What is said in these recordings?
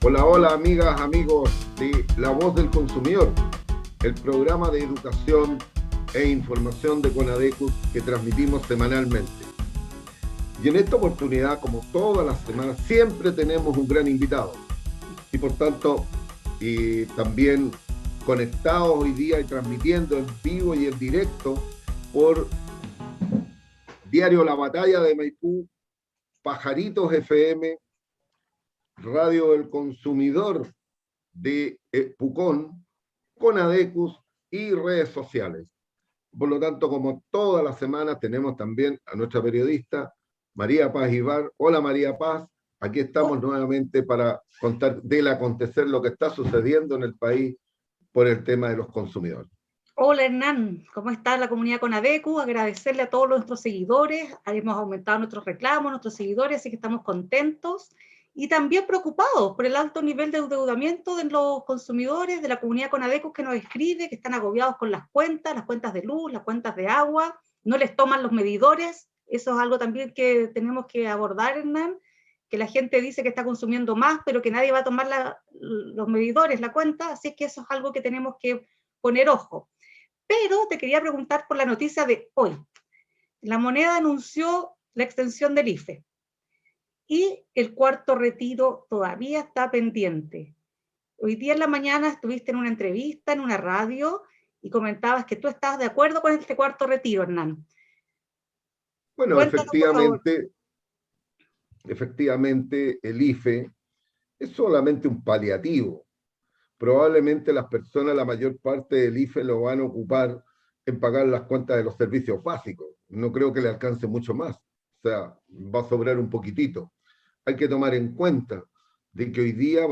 Hola, hola amigas, amigos de La Voz del Consumidor, el programa de educación e información de CONADECUS que transmitimos semanalmente. Y en esta oportunidad, como todas las semanas, siempre tenemos un gran invitado. Y por tanto, y también conectados hoy día y transmitiendo en vivo y en directo por Diario La Batalla de Maipú, Pajaritos FM, Radio El Consumidor de Pucón, CONADECUS y redes sociales. Por lo tanto, como todas las semanas, tenemos también a nuestra periodista María Paz Ibar. Hola María Paz, aquí estamos nuevamente para contar del acontecer lo que está sucediendo en el país por el tema de los consumidores. Hola Hernán, ¿cómo está la comunidad CONADECU? Agradecerle a todos nuestros seguidores, hemos aumentado nuestros reclamos, nuestros seguidores, así que estamos contentos y también preocupados por el alto nivel de endeudamiento de los consumidores de la comunidad CONADECU que nos escribe, que están agobiados con las cuentas de luz, las cuentas de agua, no les toman los medidores, eso es algo también que tenemos que abordar, Hernán, que la gente dice que está consumiendo más, pero que nadie va a tomar los medidores, la cuenta, así que eso es algo que tenemos que poner ojo. Pero te quería preguntar por la noticia de hoy. La Moneda anunció la extensión del IFE y el cuarto retiro todavía está pendiente. Hoy día en la mañana estuviste en una entrevista, en una radio, y comentabas que tú estabas de acuerdo con este cuarto retiro, Hernán. Bueno, Cuéntanos, por favor. efectivamente el IFE es solamente un paliativo. Probablemente las personas, la mayor parte del IFE lo van a ocupar en pagar las cuentas de los servicios básicos. No creo que le alcance mucho más. O sea, va a sobrar un poquitito. Hay que tomar en cuenta de que hoy día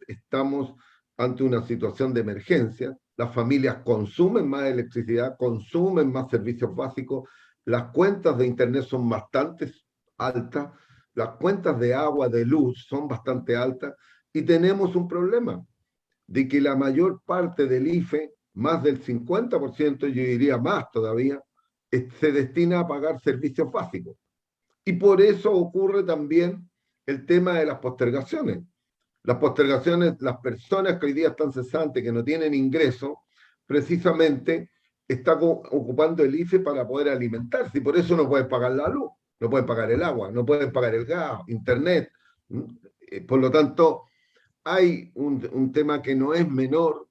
estamos ante una situación de emergencia. Las familias consumen más electricidad, consumen más servicios básicos. Las cuentas de Internet son bastante altas. Las cuentas de agua, de luz son bastante altas. Y tenemos un problema de que la mayor parte del IFE, más del 50%, yo diría más todavía, se destina a pagar servicios básicos. Y por eso ocurre también el tema de las postergaciones. Las postergaciones, las personas que hoy día están cesantes, que no tienen ingreso, precisamente están ocupando el IFE para poder alimentarse y por eso no pueden pagar la luz, no pueden pagar el agua, no pueden pagar el gas, internet. Por lo tanto, hay un tema que no es menor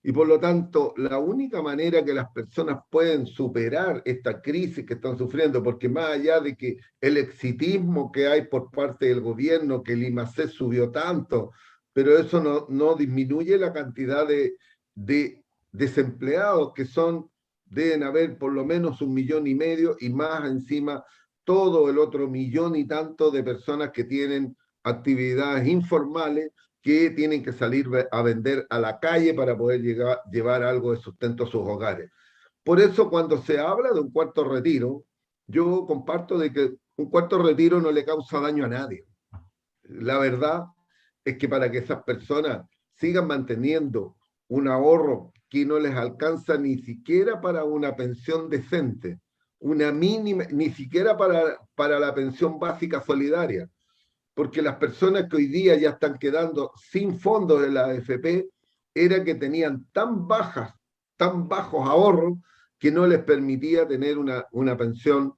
y por lo tanto la única manera que las personas pueden superar esta crisis que están sufriendo, porque más allá de que el exitismo que hay por parte del gobierno, que el IMACES subió tanto, pero eso no disminuye la cantidad de desempleados que deben haber por lo menos 1,5 millones y más encima todo el otro 1,000,000 y tanto de personas que tienen actividades informales que tienen que salir a vender a la calle para poder llevar algo de sustento a sus hogares. Por eso cuando se habla de un cuarto retiro, yo comparto de que un cuarto retiro no le causa daño a nadie. La verdad es que para que esas personas sigan manteniendo un ahorro que no les alcanza ni siquiera para una pensión decente, una mínima, ni siquiera para la pensión básica solidaria, porque las personas que hoy día ya están quedando sin fondos de la AFP era que tenían tan bajos ahorros que no les permitía tener una pensión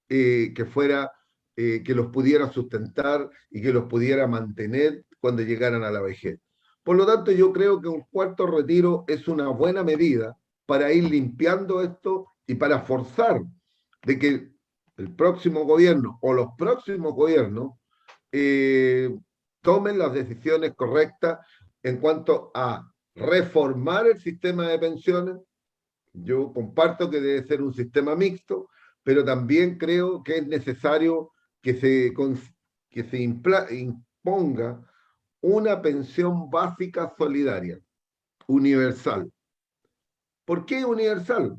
que fuera, que los pudiera sustentar y que los pudiera mantener cuando llegaran a la vejez. Por lo tanto, yo creo que un cuarto retiro es una buena medida para ir limpiando esto y para forzar de que el próximo gobierno o los próximos gobiernos eh, tomen las decisiones correctas en cuanto a reformar el sistema de pensiones. Yo comparto que debe ser un sistema mixto, pero también creo que es necesario que se imponga una pensión básica solidaria, universal. ¿Por qué universal?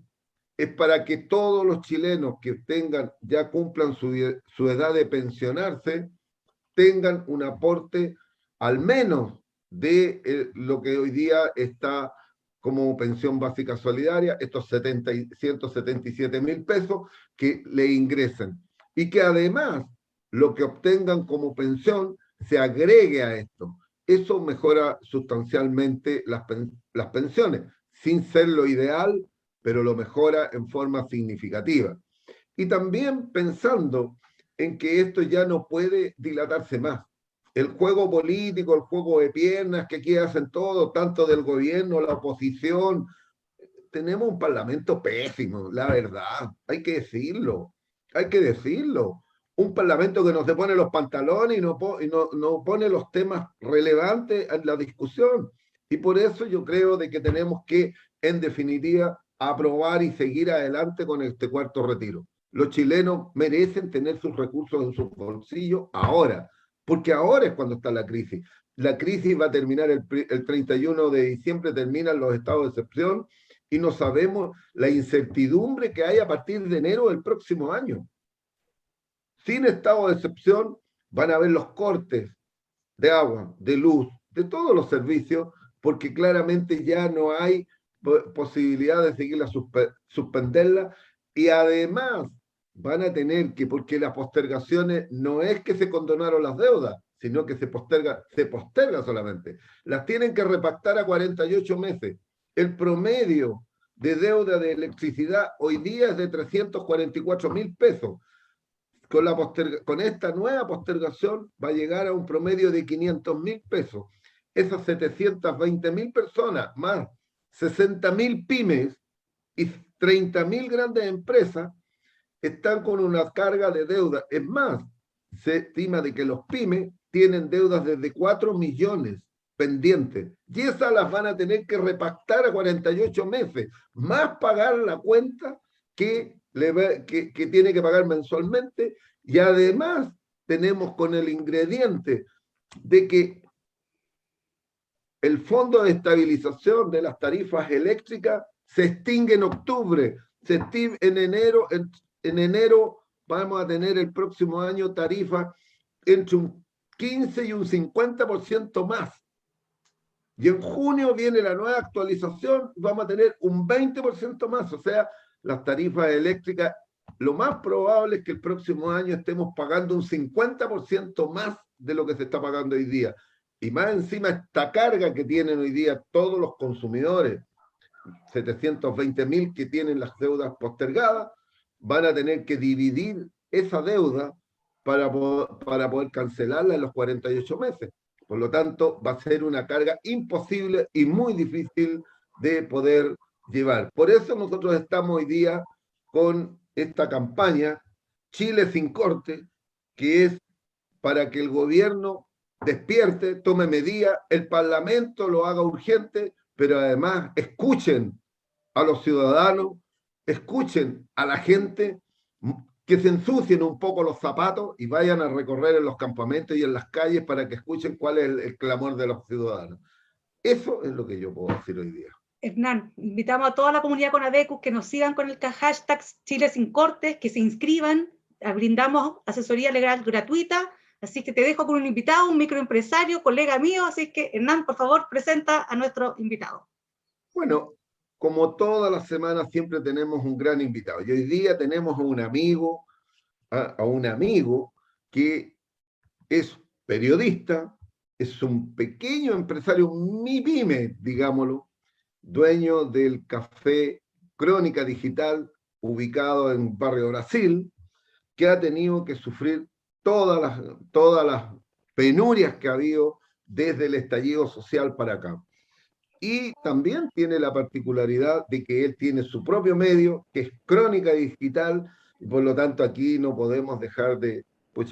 Es para que todos los chilenos que ya cumplan su edad de pensionarse, tengan un aporte al menos de lo que hoy día está como pensión básica solidaria, estos 177 mil pesos que le ingresen. Y que además lo que obtengan como pensión se agregue a esto. eso mejora sustancialmente las pensiones, sin ser lo ideal, pero lo mejora en forma significativa. Y también pensando en que esto ya no puede dilatarse más. El juego político, el juego de piernas que aquí hacen todos, tanto del gobierno, la oposición, tenemos un parlamento pésimo, la verdad, hay que decirlo, hay que decirlo. Un parlamento que no se pone los pantalones y no pone los temas relevantes en la discusión. Y por eso yo creo de que tenemos que, en definitiva, aprobar y seguir adelante con este cuarto retiro. Los chilenos merecen tener sus recursos en sus bolsillos ahora, porque ahora es cuando está la crisis. La crisis va a terminar el 31 de diciembre, terminan los estados de excepción, y no sabemos la incertidumbre que hay a partir de enero del próximo año. Sin estado de excepción van a haber los cortes de agua, de luz, de todos los servicios, porque claramente ya no hay posibilidad de seguirla, suspenderla, y además van a tener que, porque las postergaciones no es que se condonaron las deudas, sino que se posterga solamente. Las tienen que repactar a 48 meses. El promedio de deuda de electricidad hoy día es de 344.000 pesos. Con esta nueva postergación va a llegar a un promedio de 500.000 pesos. Esas 720.000 personas, más 60.000 pymes y 30.000 grandes empresas, están con una carga de deuda. Es más, se estima de que los pymes tienen deudas desde 4 millones pendientes, y esas las van a tener que repactar a 48 meses, más pagar la cuenta que tiene que pagar mensualmente, y además tenemos con el ingrediente de que el fondo de estabilización de las tarifas eléctricas se extingue en octubre, en enero vamos a tener el próximo año tarifas entre un 15 y un 50% más. Y en junio viene la nueva actualización, vamos a tener un 20% más. O sea, las tarifas eléctricas, lo más probable es que el próximo año estemos pagando un 50% más de lo que se está pagando hoy día. Y más encima esta carga que tienen hoy día todos los consumidores, 720.000 que tienen las deudas postergadas, van a tener que dividir esa deuda para poder cancelarla en los 48 meses. Por lo tanto, va a ser una carga imposible y muy difícil de poder llevar. Por eso nosotros estamos hoy día con esta campaña Chile sin corte, que es para que el gobierno despierte, tome medidas, el Parlamento lo haga urgente, pero además escuchen a los ciudadanos, escuchen a la gente, que se ensucien un poco los zapatos y vayan a recorrer en los campamentos y en las calles para que escuchen cuál es el clamor de los ciudadanos. Eso es lo que yo puedo decir hoy día. Hernán, invitamos a toda la comunidad Conadecus que nos sigan con el hashtag Chile sin cortes, que se inscriban, brindamos asesoría legal gratuita, así que te dejo con un invitado, un microempresario, colega mío, así que Hernán, por favor, presenta a nuestro invitado. Bueno, como todas las semanas siempre tenemos un gran invitado, y hoy día tenemos a un amigo que es periodista, es un pequeño empresario, mi pyme, digámoslo, dueño del café Crónica Digital, ubicado en Barrio Brasil, que ha tenido que sufrir todas las penurias que ha habido desde el estallido social para acá. Y también tiene la particularidad de que él tiene su propio medio, que es Crónica Digital, y por lo tanto aquí no podemos dejar de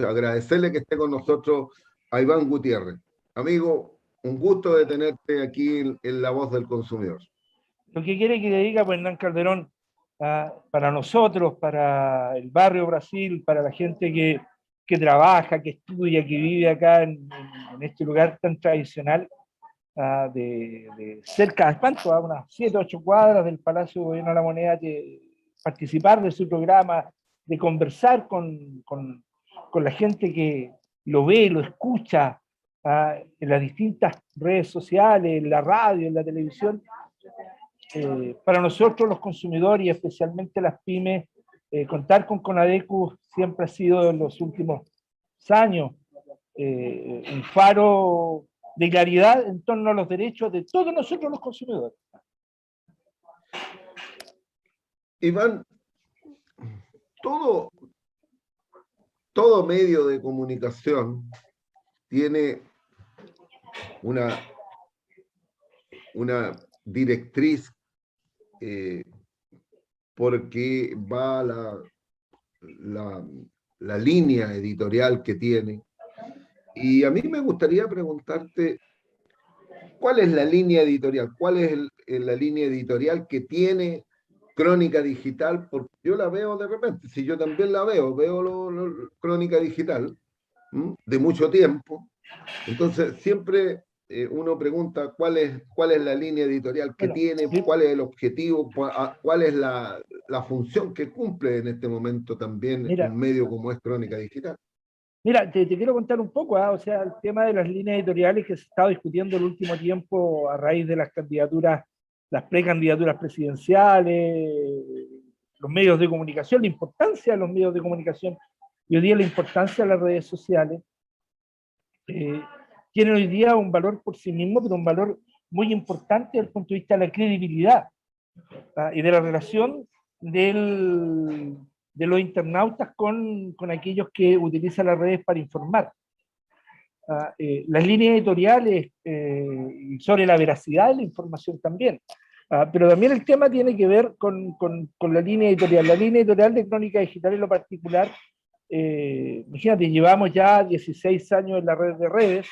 agradecerle que esté con nosotros a Iván Gutiérrez. Amigo, un gusto de tenerte aquí en La Voz del Consumidor. Lo que quiere que le diga, pues, Hernán Calderón, para nosotros, para el barrio Brasil, para la gente que trabaja, que estudia, que vive acá en este lugar tan tradicional, de cerca de Espanto, a unas 7 o 8 cuadras del Palacio de Gobierno de la Moneda, de participar de su programa, de conversar con la gente que lo ve, lo escucha en las distintas redes sociales, en la radio, en la televisión. Para nosotros los consumidores y especialmente las pymes, contar con Conadecus siempre ha sido en los últimos años un faro de claridad en torno a los derechos de todos nosotros los consumidores. Iván, todo medio de comunicación tiene una directriz, porque va la línea editorial que tiene. Y a mí me gustaría preguntarte, ¿cuál es la línea editorial? ¿Cuál es la línea editorial que tiene Crónica Digital? Porque yo la veo de repente, si yo también la veo Crónica Digital, de mucho tiempo. Entonces, siempre uno pregunta cuál es la línea editorial que tiene, cuál es el objetivo, cuál es la función que cumple en este momento también un medio como es Crónica Digital. Mira, te quiero contar un poco, o sea, el tema de las líneas editoriales que se ha estado discutiendo el último tiempo a raíz de las candidaturas, las precandidaturas presidenciales, los medios de comunicación, la importancia de los medios de comunicación y hoy día la importancia de las redes sociales, tienen hoy día un valor por sí mismo, pero un valor muy importante desde el punto de vista de la credibilidad y de la relación de los internautas con aquellos que utilizan las redes para informar. Las líneas editoriales sobre la veracidad de la información también. Pero también el tema tiene que ver con la línea editorial. La línea editorial de Crónica Digital en lo particular, imagínate, llevamos ya 16 años en la red de redes,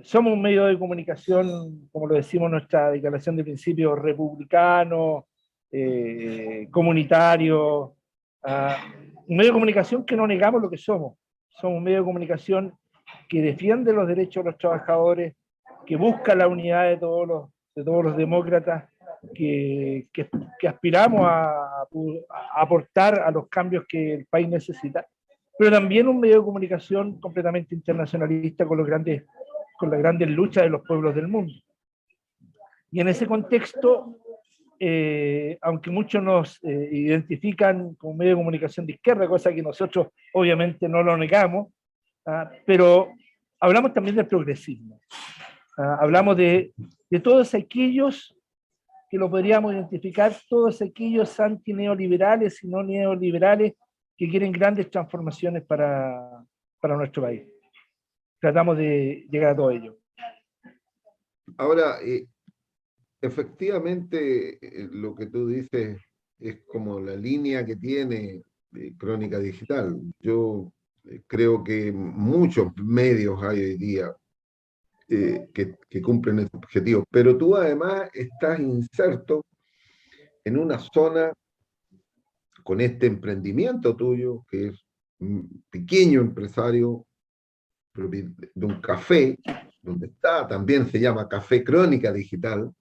somos un medio de comunicación, como lo decimos en nuestra declaración de principios, republicano, comunitario, un medio de comunicación que no negamos lo que somos. Somos un medio de comunicación que defiende los derechos de los trabajadores, que busca la unidad de todos los demócratas, que aspiramos a aportar a los cambios que el país necesita, pero también un medio de comunicación completamente internacionalista con las grandes luchas de los pueblos del mundo. Y en ese contexto, aunque muchos nos identifican como medio de comunicación de izquierda, cosa que nosotros obviamente no lo negamos, pero hablamos también del progresismo. Hablamos de todos aquellos que lo podríamos identificar, todos aquellos antineoliberales y no neoliberales que quieren grandes transformaciones para nuestro país. Tratamos de llegar a todo ello. Ahora, efectivamente, lo que tú dices es como la línea que tiene Crónica Digital. Yo creo que muchos medios hay hoy día que cumplen ese objetivo, pero tú además estás inserto en una zona con este emprendimiento tuyo, que es un pequeño empresario de un café, donde está, también se llama Café Crónica Digital,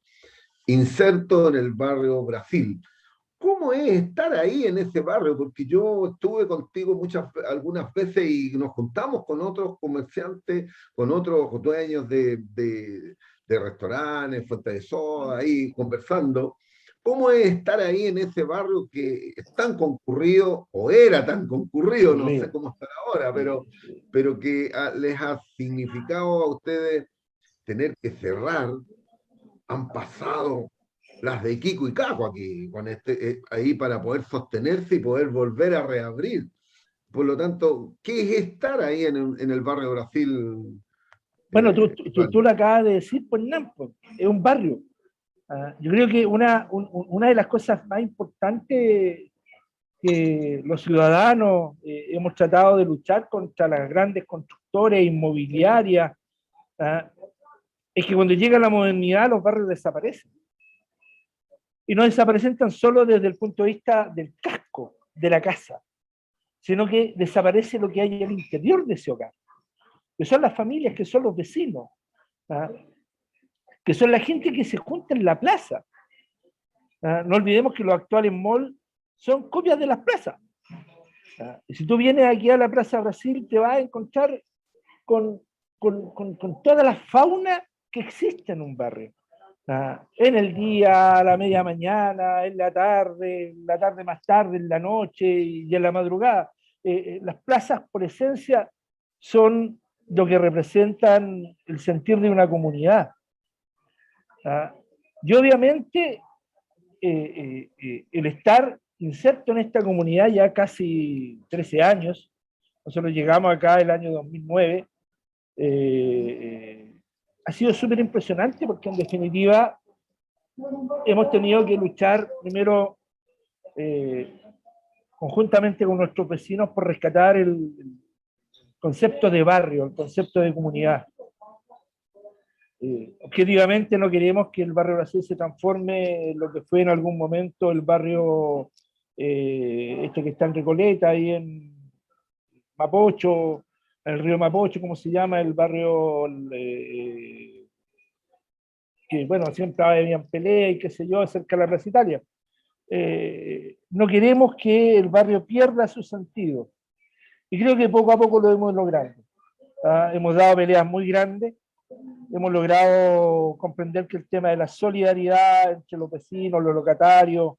inserto en el barrio Brasil. ¿Cómo es estar ahí en ese barrio? Porque yo estuve contigo algunas veces y nos juntamos con otros comerciantes, con otros dueños de restaurantes, fuentes de soda, ahí conversando. ¿Cómo es estar ahí en ese barrio que es tan concurrido, o era tan concurrido, no sé cómo estará ahora, pero que les ha significado a ustedes tener que cerrar? Han pasado las de Kiko y Caco aquí, con ahí para poder sostenerse y poder volver a reabrir. Por lo tanto, ¿qué es estar ahí en el barrio Brasil? Bueno, tú lo acabas de decir, pues Nampo, es un barrio. Yo creo que una de las cosas más importantes que los ciudadanos hemos tratado de luchar contra las grandes constructoras inmobiliarias, es que cuando llega la modernidad los barrios desaparecen. Y no desaparecen tan solo desde el punto de vista del casco de la casa, sino que desaparece lo que hay al interior de ese hogar, que son las familias, que son los vecinos, que son la gente que se junta en la plaza. No olvidemos que los actuales malls son copias de las plazas. Y si tú vienes aquí a la Plaza Brasil, te vas a encontrar con toda la fauna que existe en un barrio. En el día, a la media mañana, en la tarde más tarde, en la noche y en la madrugada. Las plazas, por esencia, son lo que representan el sentir de una comunidad. ¿Ah? Y obviamente el estar inserto en esta comunidad ya casi 13 años, nosotros llegamos acá el año 2009, ha sido súper impresionante porque en definitiva hemos tenido que luchar primero conjuntamente con nuestros vecinos por rescatar el concepto de barrio, el concepto de comunidad. Objetivamente no queremos que el barrio Brasil se transforme en lo que fue en algún momento el barrio este que está en Recoleta, ahí en Mapocho, en el río Mapocho, ¿cómo se llama? El barrio que, bueno, siempre habían pelea y qué sé yo, cerca de la Plaza Italia. No queremos que el barrio pierda su sentido. Y creo que poco a poco lo hemos logrado. Hemos dado peleas muy grandes, hemos logrado comprender que el tema de la solidaridad entre los vecinos, los locatarios,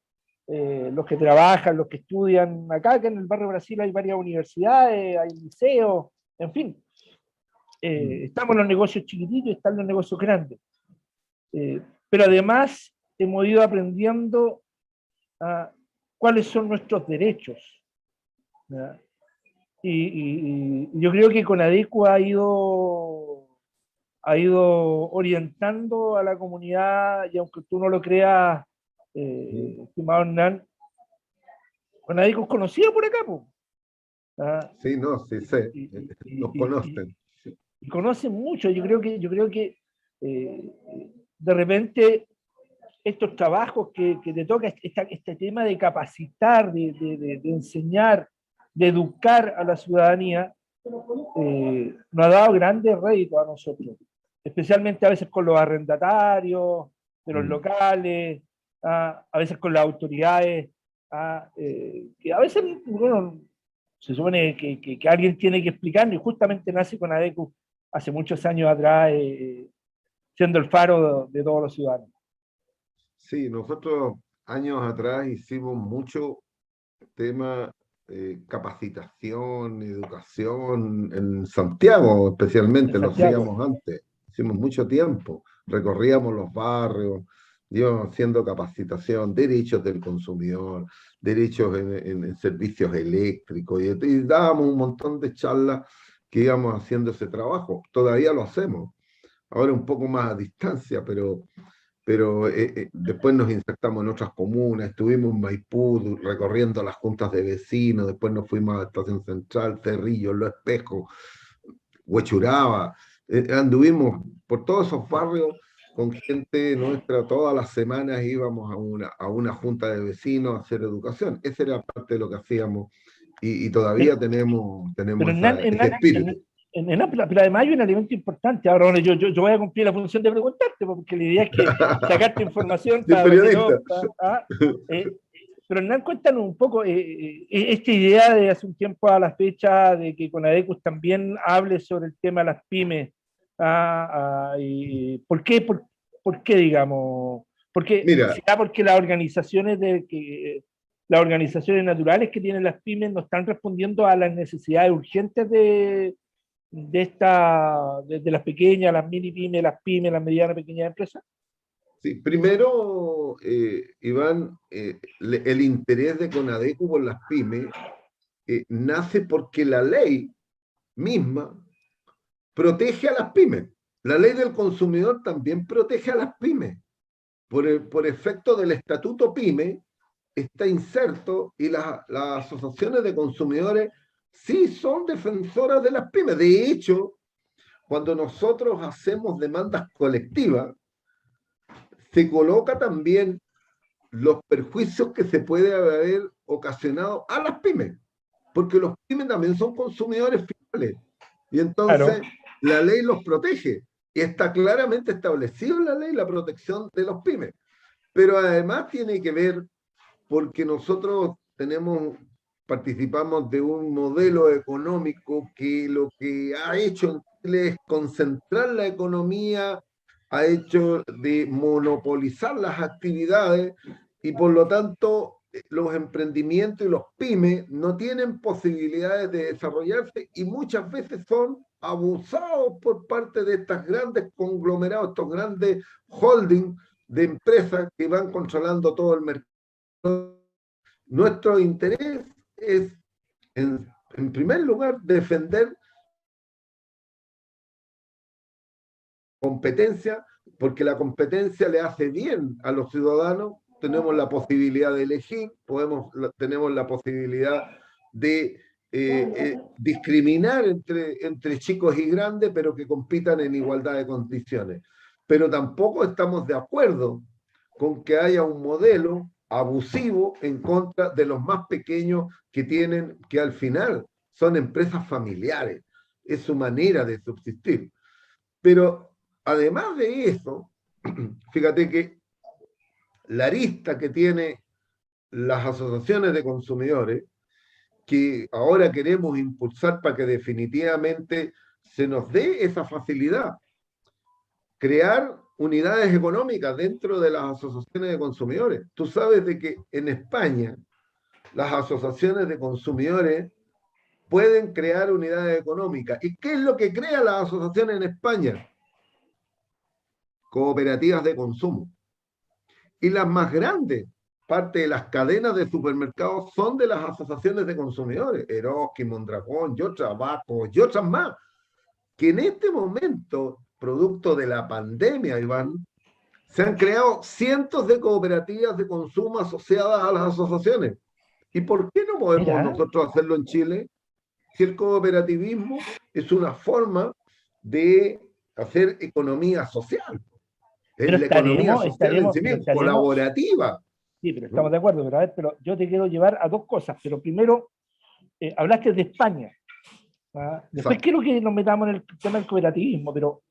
los que trabajan, los que estudian, acá que en el barrio Brasil hay varias universidades, hay liceos, en fin. Estamos en los negocios chiquititos y están los negocios grandes. Pero además hemos ido aprendiendo cuáles son nuestros derechos. ¿Ya? Y yo creo que Conadecu ha ido orientando a la comunidad, y aunque tú no lo creas, estimado Hernán, Conadecu es conocido por acá, po. Sí, no, sí sé, nos conocen. Y conocen mucho. Yo creo que de repente estos trabajos que te toca, este tema de capacitar, de enseñar, de educar a la ciudadanía, nos ha dado grandes réditos a nosotros, especialmente a veces con los arrendatarios de los locales, a veces con las autoridades, que a veces, bueno, se supone que alguien tiene que explicar, y justamente nace Conadecu hace muchos años atrás, siendo el faro de todos los ciudadanos. Sí, nosotros años atrás hicimos mucho tema capacitación, educación en Santiago, En especialmente lo Santiago. hacíamos antes, hicimos mucho tiempo, recorríamos los barrios, íbamos haciendo capacitación, derechos del consumidor, derechos en servicios eléctricos, y dábamos un montón de charlas que íbamos haciendo ese trabajo. Todavía lo hacemos, ahora un poco más a distancia, pero después nos insertamos en otras comunas, estuvimos en Maipú recorriendo las juntas de vecinos, después nos fuimos a Estación Central, Cerrillo, Los Espejos, Huechuraba, anduvimos por todos esos barrios con gente nuestra, todas las semanas íbamos a una junta de vecinos a hacer educación, esa era parte de lo que hacíamos y todavía tenemos Pero ese espíritu. pero además hay un elemento importante. Ahora, bueno, yo voy a cumplir la función de preguntarte, porque la idea es que sacarte información De para que no. periodista. Pero Hernán, cuéntanos un poco esta idea de hace un tiempo a la fecha de que Conadecus también hable sobre el tema de las pymes. Y ¿por qué, digamos? Mira, Porque las organizaciones naturales que tienen las pymes no están respondiendo a las necesidades urgentes de las pequeñas, las mini pymes, las pymes, las medianas, pequeñas empresas. sí, primero, Iván, el interés de Conadecu por las pymes nace porque la ley misma protege a las pymes. La ley del consumidor también protege a las pymes. Por efecto del estatuto pyme, está inserto y las asociaciones de consumidores sí son defensoras de las pymes. De hecho, cuando nosotros hacemos demandas colectivas, se coloca también los perjuicios que se puede haber ocasionado a las pymes, porque los pymes también son consumidores finales. Y entonces la ley los protege. Y está claramente establecido en la ley la protección de los pymes. Pero además tiene que ver porque nosotros participamos de un modelo económico que lo que ha hecho en Chile es concentrar la economía, ha hecho de monopolizar las actividades y por lo tanto los emprendimientos y los pymes no tienen posibilidades de desarrollarse y muchas veces son abusados por parte de estos grandes conglomerados, estos grandes holdings de empresas que van controlando todo el mercado. Nuestro interés es, en primer lugar, defender competencia, porque la competencia le hace bien a los ciudadanos. Tenemos la posibilidad de elegir, tenemos la posibilidad de discriminar entre chicos y grandes, pero que compitan en igualdad de condiciones. Pero tampoco estamos de acuerdo con que haya un modelo abusivo en contra de los más pequeños que al final son empresas familiares. Es su manera de subsistir. Pero además de eso, fíjate que la arista que tiene las asociaciones de consumidores, que ahora queremos impulsar para que definitivamente se nos dé esa facilidad, crear unidades económicas dentro de las asociaciones de consumidores. Tú sabes de que en España las asociaciones de consumidores pueden crear unidades económicas. ¿Y qué es lo que crean las asociaciones en España? Cooperativas de consumo. Y las más grandes, parte de las cadenas de supermercados, son de las asociaciones de consumidores, Eroski, Mondragón, y otras más, que en este momento, producto de la pandemia, Iván, se han creado cientos de cooperativas de consumo asociadas a las asociaciones. ¿Y por qué no podemos nosotros hacerlo en Chile? Si el cooperativismo es una forma de hacer economía social. Es Pero la economía social en sí misma, colaborativa. Sí, pero estamos de acuerdo, pero a ver, pero yo te quiero llevar a dos cosas. Pero primero, hablaste de España. Después quiero que nos metamos en el tema del cooperativismo, pero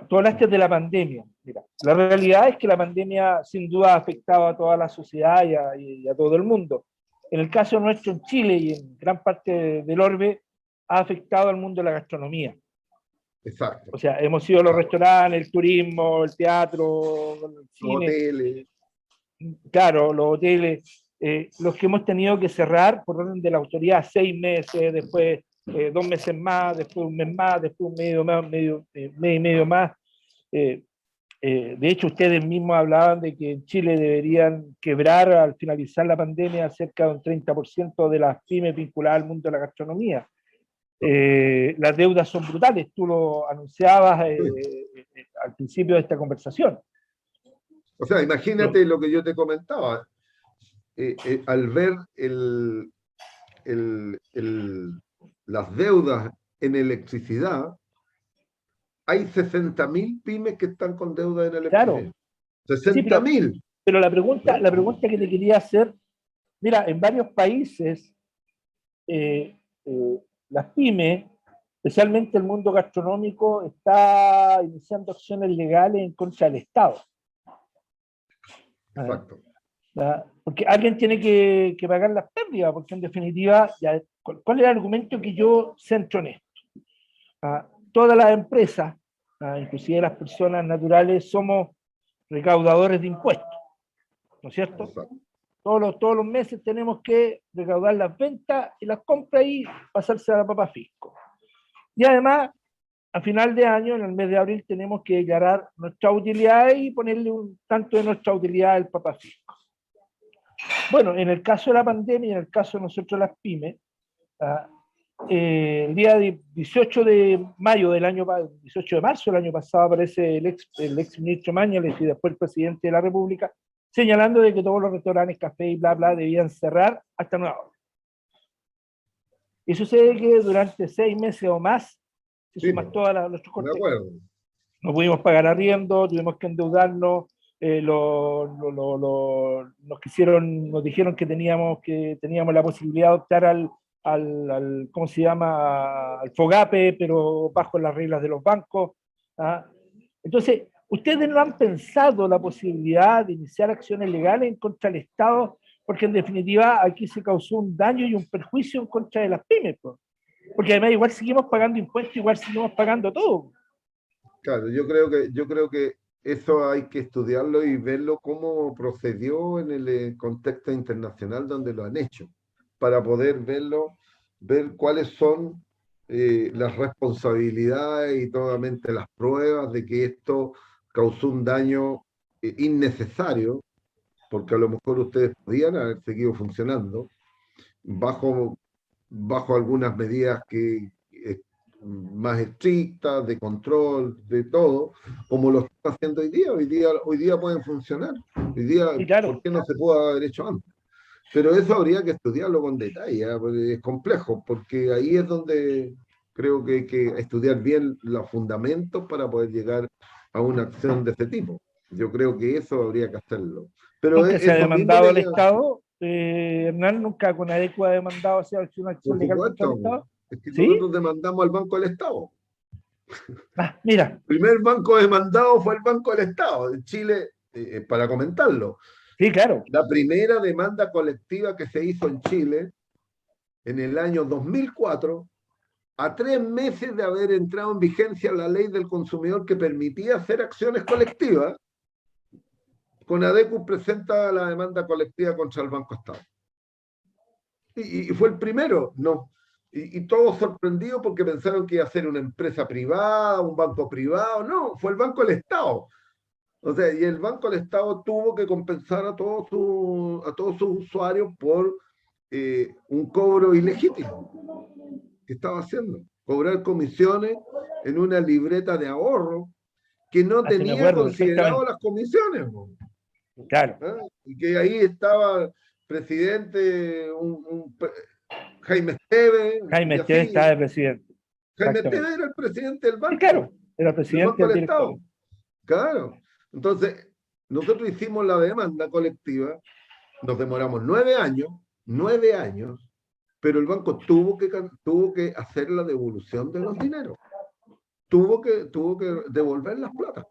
tú hablaste de la pandemia. Mira, la realidad es que la pandemia sin duda ha afectado a toda la sociedad y a todo el mundo. En el caso nuestro en Chile y en gran parte del orbe, ha afectado al mundo de la gastronomía. Exacto. O sea, hemos ido a los restaurantes, el turismo, el teatro, el cine. Los hoteles. Claro, los hoteles, los que hemos tenido que cerrar por orden de la autoridad 6 meses, después 2 meses más, después un mes más, después un mes y medio más. De hecho, ustedes mismos hablaban de que en Chile deberían quebrar al finalizar la pandemia cerca de un 30% de las pymes vinculadas al mundo de la gastronomía. Las deudas son brutales, tú lo anunciabas al principio de esta conversación. O sea, imagínate lo que yo te comentaba. Al ver las deudas en electricidad, hay 60.000 pymes que están con deuda en electricidad. Claro. 60.000. Sí, pero la pregunta que te quería hacer, mira, en varios países, las pymes, especialmente el mundo gastronómico, está iniciando acciones legales en contra del Estado. Exacto. Porque alguien tiene que pagar las pérdidas, porque en definitiva, ¿cuál es el argumento que yo centro en esto? Todas las empresas, inclusive las personas naturales, somos recaudadores de impuestos, ¿no es cierto? Exacto. Todos los meses tenemos que recaudar las ventas y las compras y pasarse a la papa fisco. Y además, a final de año, en el mes de abril, tenemos que declarar nuestras utilidades y ponerle un tanto de nuestra utilidad al papa fisco. Bueno, en el caso de la pandemia y en el caso de nosotros las pymes, el día 18 de mayo del año 18 de marzo del año pasado aparece el ex ministro Mañalich y después el presidente de la República señalando de que todos los restaurantes, café y bla bla debían cerrar hasta nueva orden. Y sucede que durante 6 meses o más se suman todas nuestros costes. No pudimos pagar arriendo, tuvimos que endeudarnos, nos dijeron que teníamos la posibilidad de optar al ¿cómo se llama? Al FOGAPE, pero bajo las reglas de los bancos. Entonces, ¿ustedes no han pensado la posibilidad de iniciar acciones legales en contra del Estado? Porque en definitiva aquí se causó un daño y un perjuicio en contra de las pymes, pues. Porque además igual seguimos pagando impuestos, igual seguimos pagando todo. Claro, yo creo que eso hay que estudiarlo y verlo cómo procedió en el contexto internacional donde lo han hecho, para poder verlo, ver cuáles son las responsabilidades y totalmente las pruebas de que esto causó un daño innecesario, porque a lo mejor ustedes podían haber seguido funcionando bajo, bajo algunas medidas más estrictas, de control, de todo, como lo está haciendo hoy día. Hoy día pueden funcionar. Hoy día, Y claro, ¿por qué no se pudo haber hecho antes? Pero eso habría que estudiarlo con detalle, ¿eh? Porque es complejo, porque ahí es donde creo que hay que estudiar bien los fundamentos para poder llegar a una acción de este tipo. Yo creo que eso habría que hacerlo. Pero nunca se ha eso mismo demandado le al lleva, Estado. Hernán, nunca CONADECO ha demandado hacia una acción por legal contra el supuesto, Estado. es que ¿Sí? nosotros demandamos al Banco del Estado. Ah, mira, El primer banco demandado fue el Banco del Estado de Chile, para comentarlo. sí, claro. La primera demanda colectiva que se hizo en Chile en el año 2004, a 3 meses de haber entrado en vigencia la ley del consumidor que permitía hacer acciones colectivas, CONADECU presenta la demanda colectiva contra el Banco Estado. Y fue el primero, ¿no? Y todos sorprendidos porque pensaron que iba a ser una empresa privada, un banco privado. No, fue el Banco del Estado. O sea, y el Banco del Estado tuvo que compensar a todos sus usuarios por un cobro ilegítimo que estaba haciendo. Cobrar comisiones en una libreta de ahorro que no Ah, sí, me tenía acuerdo considerado perfectamente. las comisiones, ¿no? Claro. ¿Ah? Y que ahí estaba presidente Jaime Esteve Jaime y Esteves estaba así. de presidente. Jaime Esteve Exactamente. era el presidente del Sí, claro. banco, Era presidente Banco del del directorio. Estado. Claro. Entonces, nosotros hicimos la demanda colectiva, nos demoramos 9 años, pero el banco tuvo que hacer la devolución de los dineros, tuvo que devolver las plata.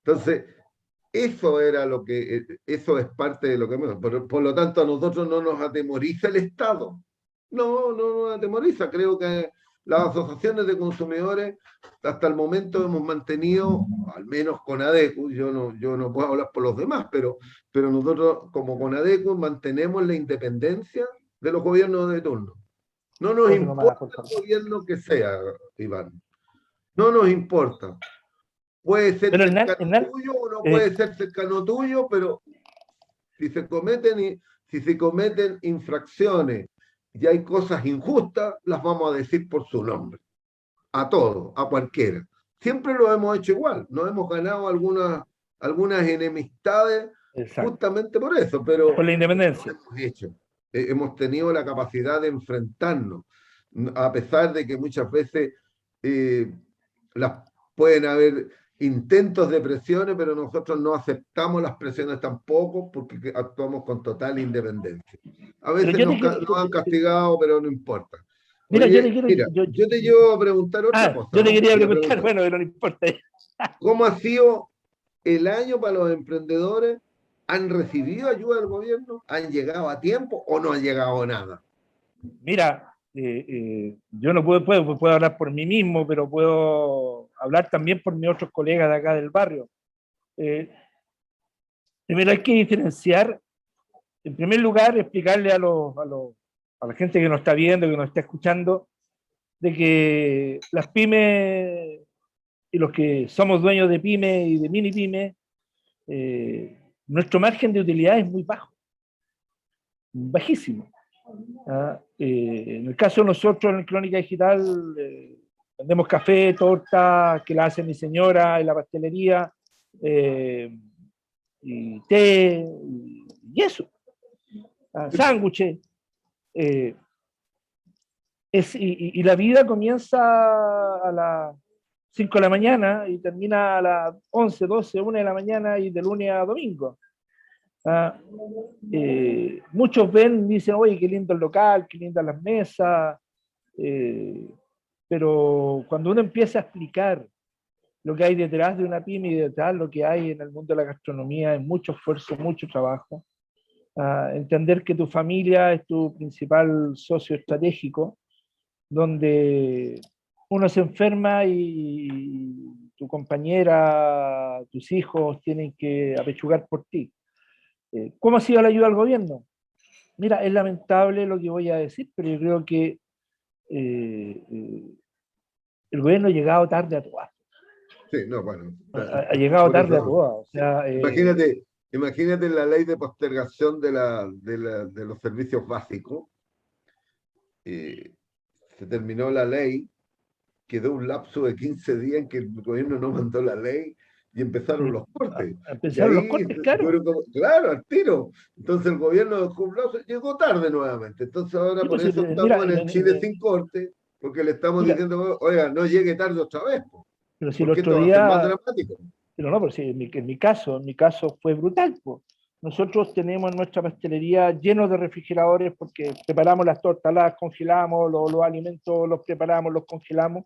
Entonces, eso es parte de lo que por lo tanto, a nosotros no nos atemoriza el Estado. No, no nos atemoriza. Creo que las asociaciones de consumidores hasta el momento hemos mantenido, al menos con ADECU, yo no puedo hablar por los demás, pero nosotros como con ADECU mantenemos la independencia de los gobiernos de turno. No nos Otro más, importa por el favor. gobierno que sea, Iván. No nos importa. Puede ser Pero Hernán, cercano Hernán, tuyo o no eh, puede ser cercano tuyo, pero si se cometen, si se cometen infracciones y hay cosas injustas, las vamos a decir por su nombre. A todos, a cualquiera. Siempre lo hemos hecho igual. Nos hemos ganado algunas enemistades exacto. justamente por eso, pero Por la lo independencia. hemos hecho. Hemos tenido la capacidad de enfrentarnos, a pesar de que muchas veces eh, las pueden haber intentos de presiones, pero nosotros no aceptamos las presiones tampoco porque actuamos con total independencia. A Pero veces yo te quiero, nos han castigado, pero no importa. mira, yo te Oye, quiero, mira, yo te llevo a preguntar otra cosa, yo te ¿no? quería Y a preguntar, preguntar, bueno, pero no importa. ¿cómo ha sido el año para los emprendedores? ¿Han recibido ayuda del gobierno? ¿Han llegado a tiempo o no han llegado a nada? Mira, yo no puedo hablar por mí mismo, pero puedo hablar también por mis otros colegas de acá del barrio. Eh, Primero hay que diferenciar, en primer lugar, explicarle a la gente que nos está viendo, que nos está escuchando, de que las pymes y los que somos dueños de pymes y de mini pymes, nuestro margen de utilidad es muy bajo, bajísimo. ¿Ah? En el caso de nosotros en Crónica Digital, vendemos café, torta, que la hace mi señora en la pastelería, y té, y eso, sándwiches. Eh, y la vida comienza a las 5 de la mañana y termina a las 11, 12, 1 de la mañana y de lunes a domingo. Ah, muchos ven y dicen, oye, qué lindo el local, qué lindas las mesas, eh, pero cuando uno empieza a explicar lo que hay detrás de una pyme y detrás lo que hay en el mundo de la gastronomía, es mucho esfuerzo, mucho trabajo. Entender que tu familia es tu principal socio estratégico, donde uno se enferma y tu compañera, tus hijos tienen que apechugar por ti. ¿Cómo ha sido la ayuda al gobierno? Mira, es lamentable lo que voy a decir, pero yo creo que el gobierno ha llegado tarde a todas. Sí, no, bueno, Ha llegado por tarde a eso. todas. O sea, Imagínate la ley de postergación de los servicios básicos. Se terminó la ley, quedó un lapso de 15 días en que el gobierno no mandó la ley y empezaron los cortes. Y empezaron los ahí cortes, claro. claro, al tiro. Entonces el gobierno dejó un lapso, llegó tarde nuevamente. Entonces ahora Sí, por pues, eso mira, estamos en el Chile sin corte, porque le estamos mira, diciendo, oiga, no llegue tarde otra vez, po, pero si el porque otro esto va a ser más día, dramático. pero no, pero sí, en mi caso fue brutal, pues. Nosotros tenemos nuestra pastelería lleno de refrigeradores porque preparamos las tortas, las congelamos, los alimentos los preparamos, los congelamos.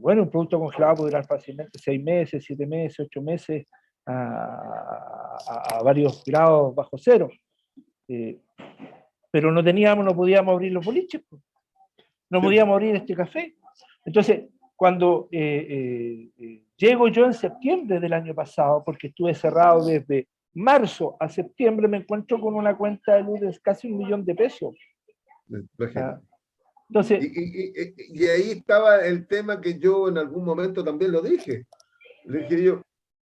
Bueno, un producto congelado puede durar fácilmente 6 meses, 7 meses, 8 meses a varios grados bajo cero. Pero no podíamos abrir los boliches, pues. No Sí, podíamos abrir este café. Entonces, cuando llego yo en septiembre del año pasado, porque estuve cerrado desde marzo a septiembre, me encuentro con una cuenta de luz de casi 1.000.000 de pesos. imagínate. Entonces, Y ahí estaba el tema que yo en algún momento también lo dije. Le dije yo,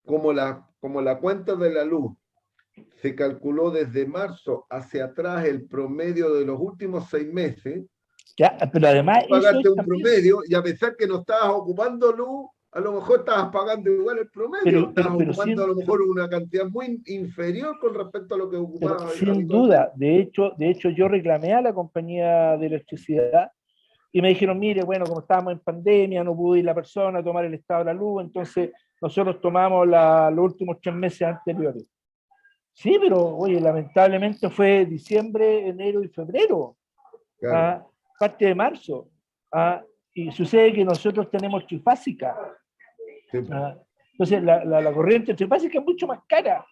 como la cuenta de la luz se calculó desde marzo hacia atrás el promedio de los últimos 6 meses, ya, pero además eso pagaste es un también, promedio y a pesar que no estabas ocupando luz, a lo mejor estabas pagando igual el promedio, estabas pero ocupando a lo mejor una cantidad muy inferior con respecto a lo que ocupabas sin habitualmente. duda, de hecho yo reclamé a la compañía de electricidad y me dijeron, mire, bueno, como estábamos en pandemia, no pudo ir la persona a tomar el estado de la luz, entonces nosotros tomamos los últimos 3 meses anteriores. Sí, pero oye, lamentablemente fue diciembre, enero y febrero, Claro, parte de marzo. Y sucede que nosotros tenemos trifásica. sí, Entonces la corriente trifásica es mucho más cara.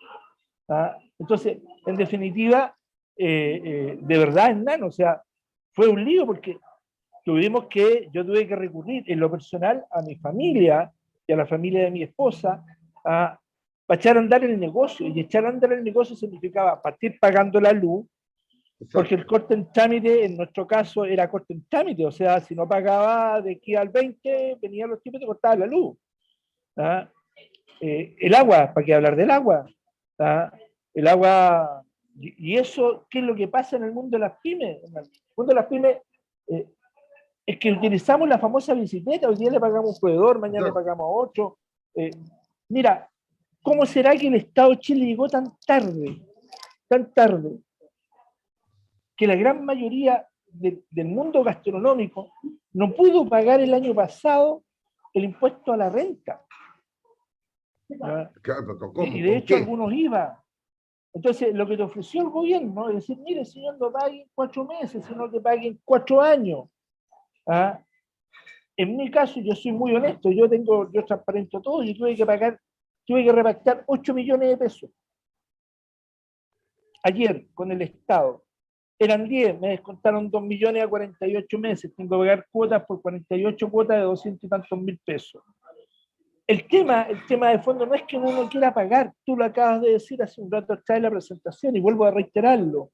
Entonces, en definitiva, de verdad, Hernán, o sea, fue un lío porque yo tuve que recurrir en lo personal a mi familia y a la familia de mi esposa para echar a andar el negocio. Y echar a andar el negocio significaba partir pagando la luz, porque el exacto. corte en trámite, en nuestro caso, era corte en trámite. O sea, si no pagaba de aquí al 20, venían los tipos y te cortaban la luz. ¿Ah? El agua, ¿para qué hablar del agua? ¿Ah? El agua, y eso, ¿qué es lo que pasa en el mundo de las pymes? En el mundo de las pymes es que utilizamos la famosa bicicleta, hoy día le pagamos a un proveedor, mañana le Exacto. pagamos a otro. Mira, ¿cómo será que el Estado de Chile llegó tan tarde, que la gran mayoría del mundo gastronómico no pudo pagar el año pasado el impuesto a la renta? Claro, Y ¿cómo? de ¿Con hecho qué? algunos IVA. Entonces, lo que te ofreció el gobierno es decir, mire, señor, no pague en 4 meses, sino que pague en 4 años. ¿Ah? En mi caso, yo soy muy honesto, yo transparento todo, yo tuve que repactar 8 millones de pesos. Ayer, con el Estado, eran 10, me descontaron 2 millones a 48 meses, tengo que pagar cuotas por 48 cuotas de 200 y tantos mil pesos. El tema de fondo no es que uno no quiera pagar, tú lo acabas de decir hace un rato atrás en la presentación y vuelvo a reiterarlo.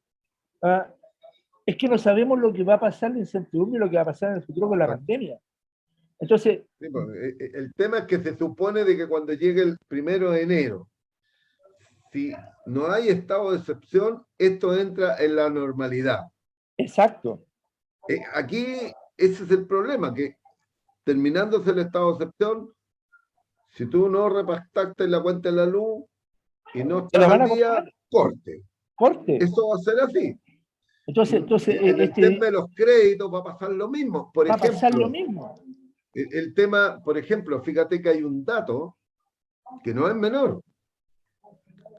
Es que no sabemos lo que va a pasar, la incertidumbre y lo que va a pasar en el futuro con la pandemia. Entonces, Sí, pues, el tema es que se supone de que cuando llegue el 1 de enero, si no hay estado de excepción, esto entra en la normalidad. exacto. Aquí ese es el problema, que terminándose el estado de excepción, si tú no repactaste la cuenta de la luz y no Se estás la van al a día, cobrar, corte. corte. Eso va a ser así. Entonces En el tema de los créditos va a pasar lo mismo. Por va a pasar lo ejemplo, mismo. el tema, por ejemplo, fíjate que hay un dato que no es menor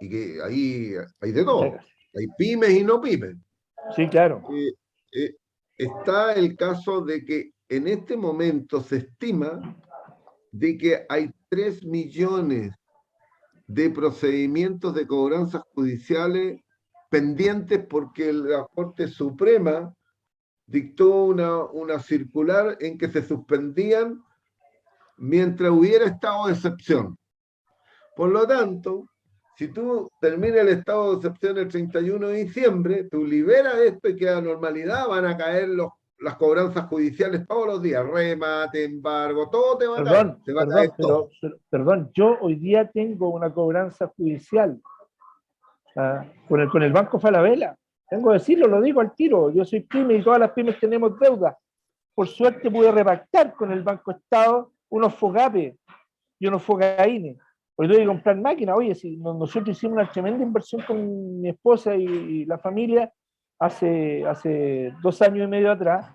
y que ahí hay de Muchas todo. gracias. Hay pymes y no pymes. Sí, claro. Eh, Está el caso de que en este momento se estima de que hay 3 millones de procedimientos de cobranzas judiciales pendientes porque la Corte Suprema dictó una circular en que se suspendían mientras hubiera estado de excepción. Por lo tanto, si tú terminas el estado de excepción el 31 de diciembre, tú liberas esto y queda normalidad, van a caer las cobranzas judiciales todos los días, remate, embargo, todo te va a caer, te va a caer todo. Perdón, yo hoy día tengo una cobranza judicial con el Banco Falabella. Tengo que decirlo, lo digo al tiro, yo soy pyme y todas las pymes tenemos deuda. Por suerte pude repactar con el Banco Estado unos FOGAPE y unos FOGAINE. Hoy tuve que comprar máquinas. Oye, si nosotros hicimos una tremenda inversión con mi esposa y la familia hace 2 años y medio atrás,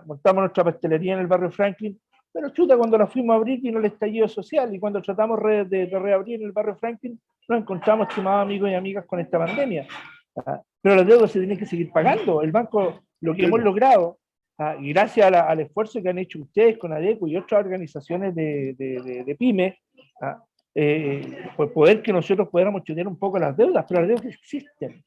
montamos nuestra pastelería en el barrio Franklin, pero chuta, cuando la fuimos a abrir vino el estallido social y cuando tratamos de reabrir en el barrio Franklin, nos encontramos, estimados amigos y amigas, con esta pandemia. Pero las deudas se tienen que seguir pagando. El banco, lo que hemos logrado, y gracias al esfuerzo que han hecho ustedes con ADECO y otras organizaciones de pymes, pues poder que nosotros pudiéramos tener un poco las deudas, pero las deudas existen.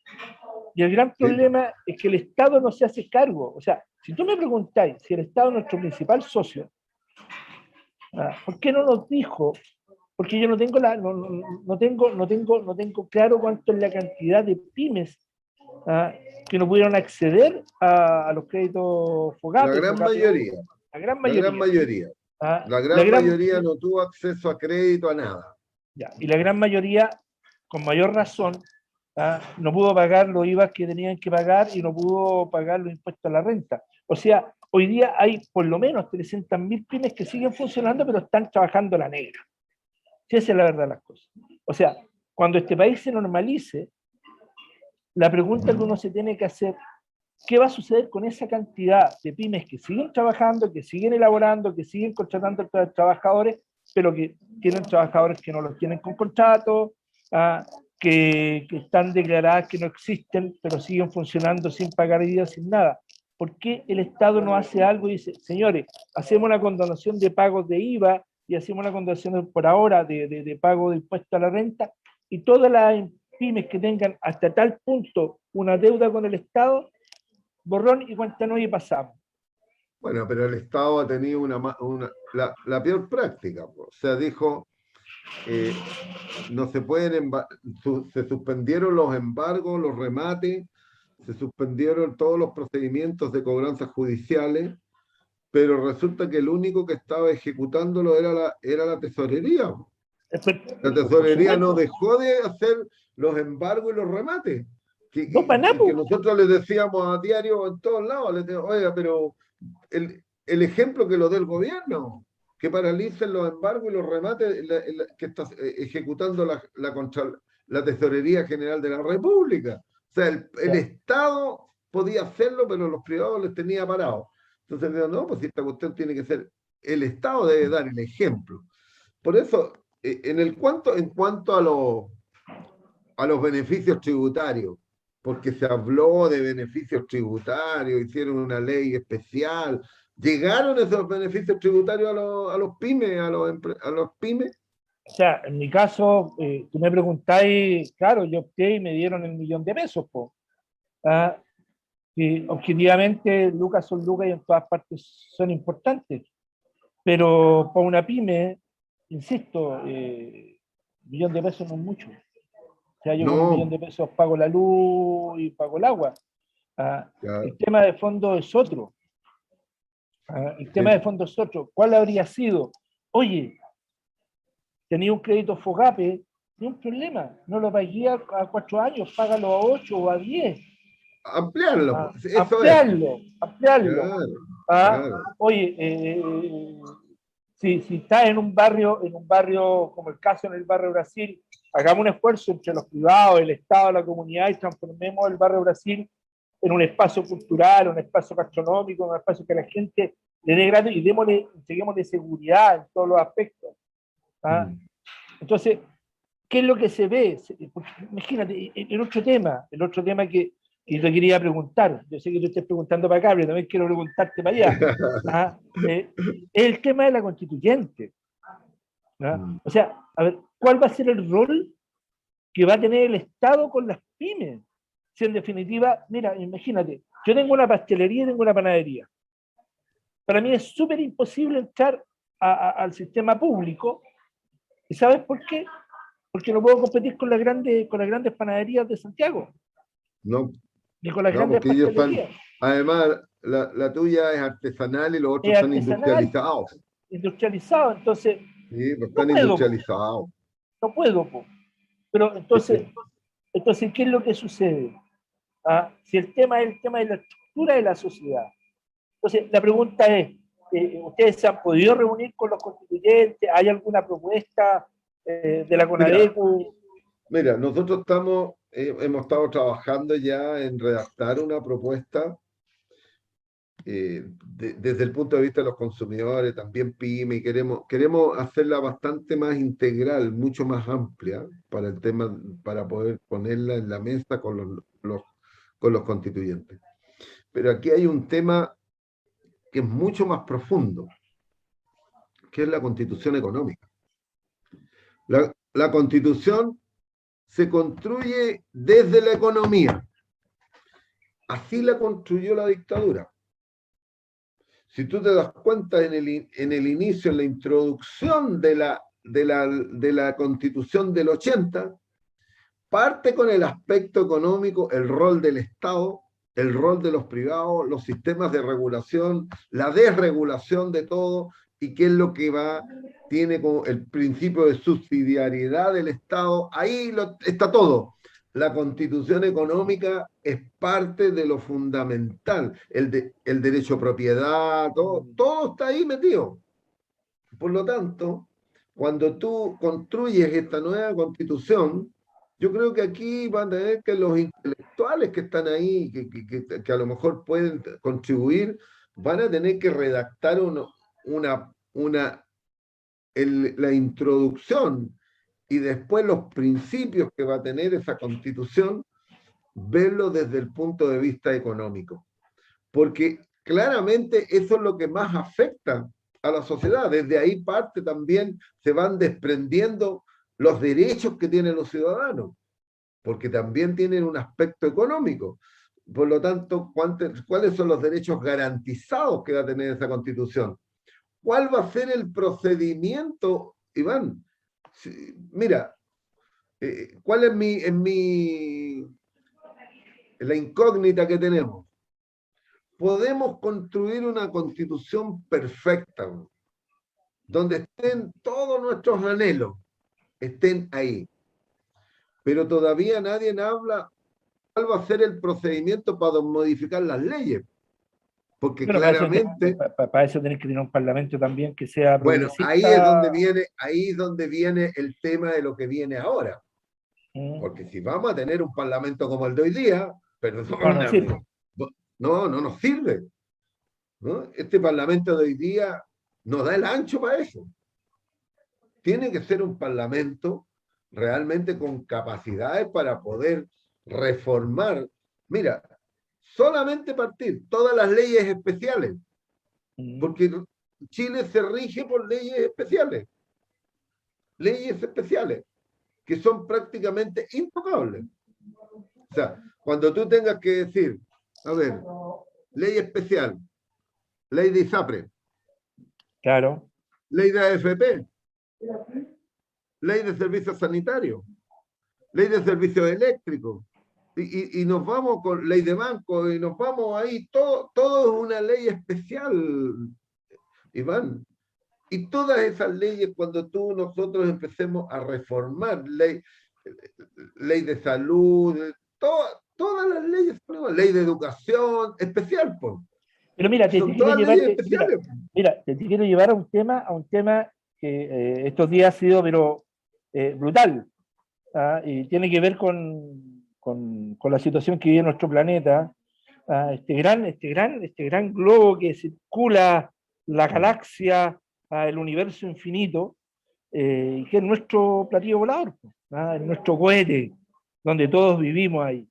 Y el gran problema es que el Estado no se hace cargo. O sea, si tú me preguntáis si el Estado es nuestro principal socio, ¿por qué no nos dijo? Porque yo no tengo claro cuánto es la cantidad de pymes que no pudieron acceder a los créditos FOGAPE. La gran mayoría. La gran mayoría. La gran mayoría no tuvo acceso a crédito, a nada. Ya, y la gran mayoría, con mayor razón, no pudo pagar los IVA que tenían que pagar y no pudo pagar los impuestos a la renta. O sea, hoy día hay por lo menos 300.000 pymes que siguen funcionando, pero están trabajando a la negra. Sí, esa es la verdad de las cosas. O sea, cuando este país se normalice, la pregunta que uno se tiene que hacer, ¿qué va a suceder con esa cantidad de pymes que siguen trabajando, que siguen elaborando, que siguen contratando trabajadores, pero que tienen trabajadores que no los tienen con contrato, que están declaradas que no existen, pero siguen funcionando sin pagar IVA, sin nada? ¿Por qué el Estado no hace algo y dice, señores, hacemos una condonación de pagos de IVA y hacemos una condonación por ahora de pago de impuesto a la renta, y todas las pymes que tengan hasta tal punto una deuda con el Estado, borrón y cuenta nueva y pasamos? Bueno, pero el Estado ha tenido la peor práctica. O sea, dijo, no se pueden, se suspendieron los embargos, los remates, se suspendieron todos los procedimientos de cobranzas judiciales, pero resulta que el único que estaba ejecutándolo era la tesorería. La tesorería no dejó de hacer los embargos y los remates. Que nosotros les decíamos a diario en todos lados, les decíamos, oiga, pero el ejemplo que lo dé el gobierno, que paralicen los embargos y los remates que está ejecutando la Tesorería General de la República. O sea, el Estado podía hacerlo, pero los privados les tenía parados. Entonces, no, pues esta cuestión tiene que ser, el Estado debe dar el ejemplo. Por eso, en cuanto a los beneficios tributarios, porque se habló de beneficios tributarios, hicieron una ley especial, ¿llegaron esos beneficios tributarios a los pymes, a los pymes? O sea, en mi caso, tú me preguntáis, claro, yo opté y me dieron el $1.000.000, po. Y objetivamente, lucas son lucas y en todas partes son importantes, pero para una pyme, insisto, $1.000.000 no es mucho. O sea, yo con $1.000.000 pago la luz y pago el agua. Claro. El tema de fondo es otro. El tema de fondo es otro. ¿Cuál habría sido? Oye, tenía un crédito FOGAPE, no hay un problema, no lo pagué a 4 años, págalo a 8 o a 10. Ampliarlo. Ampliarlo. Claro. Oye, si estás en un barrio como el caso en el barrio Brasil, hagamos un esfuerzo entre los privados, el Estado, la comunidad, y transformemos el barrio Brasil en un espacio cultural, un espacio gastronómico, un espacio que la gente le dé gratis y entreguémosle seguridad en todos los aspectos. Entonces, ¿qué es lo que se ve? Porque, imagínate, el otro tema que te quería preguntar, yo sé que tú estás preguntando para acá, pero también quiero preguntarte para allá, es el tema de la constituyente. O sea, a ver, ¿cuál va a ser el rol que va a tener el Estado con las pymes? Si en definitiva, mira, imagínate, yo tengo una pastelería y tengo una panadería. Para mí es súper imposible entrar al sistema público. ¿Y sabes por qué? Porque no puedo competir con las grandes panaderías de Santiago, No, ni con las no, grandes porque ellos están, pastelerías. además, la tuya es artesanal y los otros Es están artesanal, industrializados. industrializado, entonces Sí, pues no están puedo, po, industrializados. no puedo. Po. Pero entonces, ¿qué es lo que sucede? Si el tema es el tema de la estructura de la sociedad. Entonces, la pregunta es, ¿ustedes se han podido reunir con los constituyentes? ¿Hay alguna propuesta de la Mira, CONADECU? mira, nosotros hemos estado trabajando ya en redactar una propuesta desde el punto de vista de los consumidores, también PYME, y queremos hacerla bastante más integral, mucho más amplia para el tema, para poder ponerla en la mesa con con los constituyentes. Pero aquí hay un tema que es mucho más profundo, que es la constitución económica. La constitución se construye desde la economía. Así la construyó la dictadura. Si tú te das cuenta en el inicio, en la introducción de la Constitución del 80, parte con el aspecto económico, el rol del Estado, el rol de los privados, los sistemas de regulación, la desregulación de todo, y qué es lo que tiene como el principio de subsidiariedad del Estado. Ahí está todo. La constitución económica es parte de lo fundamental, el derecho a propiedad, todo está ahí metido. Por lo tanto, cuando tú construyes esta nueva constitución, yo creo que aquí van a tener que los intelectuales que están ahí, que a lo mejor pueden contribuir, van a tener que redactar la introducción y después los principios que va a tener esa constitución, verlo desde el punto de vista económico. Porque claramente eso es lo que más afecta a la sociedad. Desde ahí parte también, se van desprendiendo los derechos que tienen los ciudadanos, porque también tienen un aspecto económico. Por lo tanto, ¿cuáles son los derechos garantizados que va a tener esa constitución? ¿Cuál va a ser el procedimiento, Iván? Mira, ¿cuál es la incógnita que tenemos? Podemos construir una constitución perfecta, donde estén todos nuestros anhelos, estén ahí. Pero todavía nadie habla cuál va a ser el procedimiento para modificar las leyes. Porque Bueno, claramente, para eso tenés que tener un parlamento también que sea bueno, progresista. ahí es donde viene el tema de lo que viene ahora. Mm. Porque si vamos a tener un parlamento como el de hoy día, No, no perdóname, sirve. no nos sirve, ¿no? Este parlamento de hoy día no da el ancho para eso. Tiene que ser un parlamento realmente con capacidades para poder reformar. Mira, solamente partir todas las leyes especiales, Mm. porque Chile se rige por leyes especiales, que son prácticamente intocables. O sea, cuando tú tengas que decir, a ver, ley especial, ley de ISAPRE, Claro. ley de AFP, ley de servicios sanitarios, ley de servicios eléctricos, y nos vamos con ley de banco, y nos vamos ahí, todo es una ley especial, Iván. Y todas esas leyes, cuando nosotros empecemos a reformar ley de salud, todas las leyes, ley de educación, especial, pues. Pero mira, te Son quiero todas llevar, leyes especiales. mira, te quiero llevar a un tema que estos días ha sido, pero brutal. Y tiene que ver con la situación que vive nuestro planeta. Este gran globo que circula la galaxia, el universo infinito, que es nuestro platillo volador, es nuestro cohete, donde todos vivimos ahí.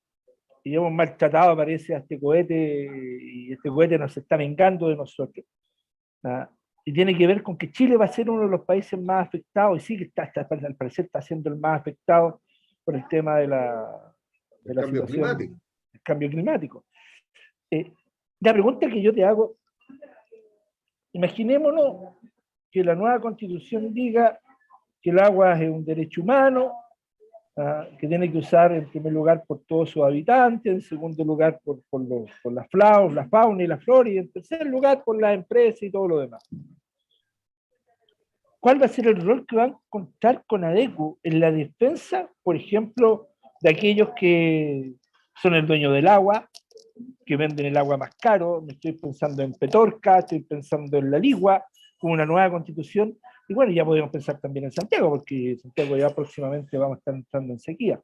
Y hemos maltratado, parece, a este cohete, y este cohete nos está vengando de nosotros. Y tiene que ver con que Chile va a ser uno de los países más afectados, y sí que al parecer está siendo el más afectado por el tema de El la cambio situación climático. del cambio climático. La pregunta que yo te hago, imaginémonos que la nueva constitución diga que el agua es un derecho humano, que tiene que usar en primer lugar por todos sus habitantes, en segundo lugar por la fauna y la flora, y en tercer lugar por las empresas y todo lo demás. ¿Cuál va a ser el rol que va a encontrar Conadecu en la defensa, por ejemplo, de aquellos que son el dueño del agua, que venden el agua más caro? Me estoy pensando en Petorca, estoy pensando en La Ligua, con una nueva constitución, y bueno, ya podemos pensar también en Santiago, porque Santiago ya próximamente vamos a estar entrando en sequía.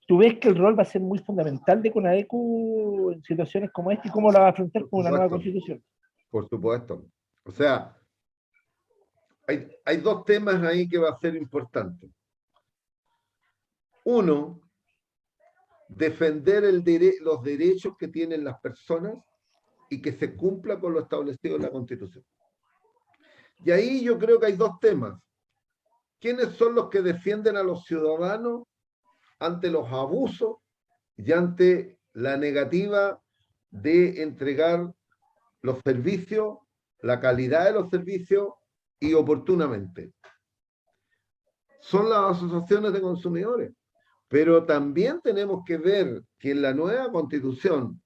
¿Tú ves que el rol va a ser muy fundamental de Conadecu en situaciones como esta, y cómo la va a afrontar con una nueva constitución? Por supuesto. O sea, hay dos temas ahí que va a ser importante. Uno, defender los derechos que tienen las personas y que se cumpla con lo establecido en la Constitución. Y ahí yo creo que hay dos temas. ¿Quiénes son los que defienden a los ciudadanos ante los abusos y ante la negativa de entregar los servicios, la calidad de los servicios y oportunamente? Son las asociaciones de consumidores. Pero también tenemos que ver que en la nueva Constitución,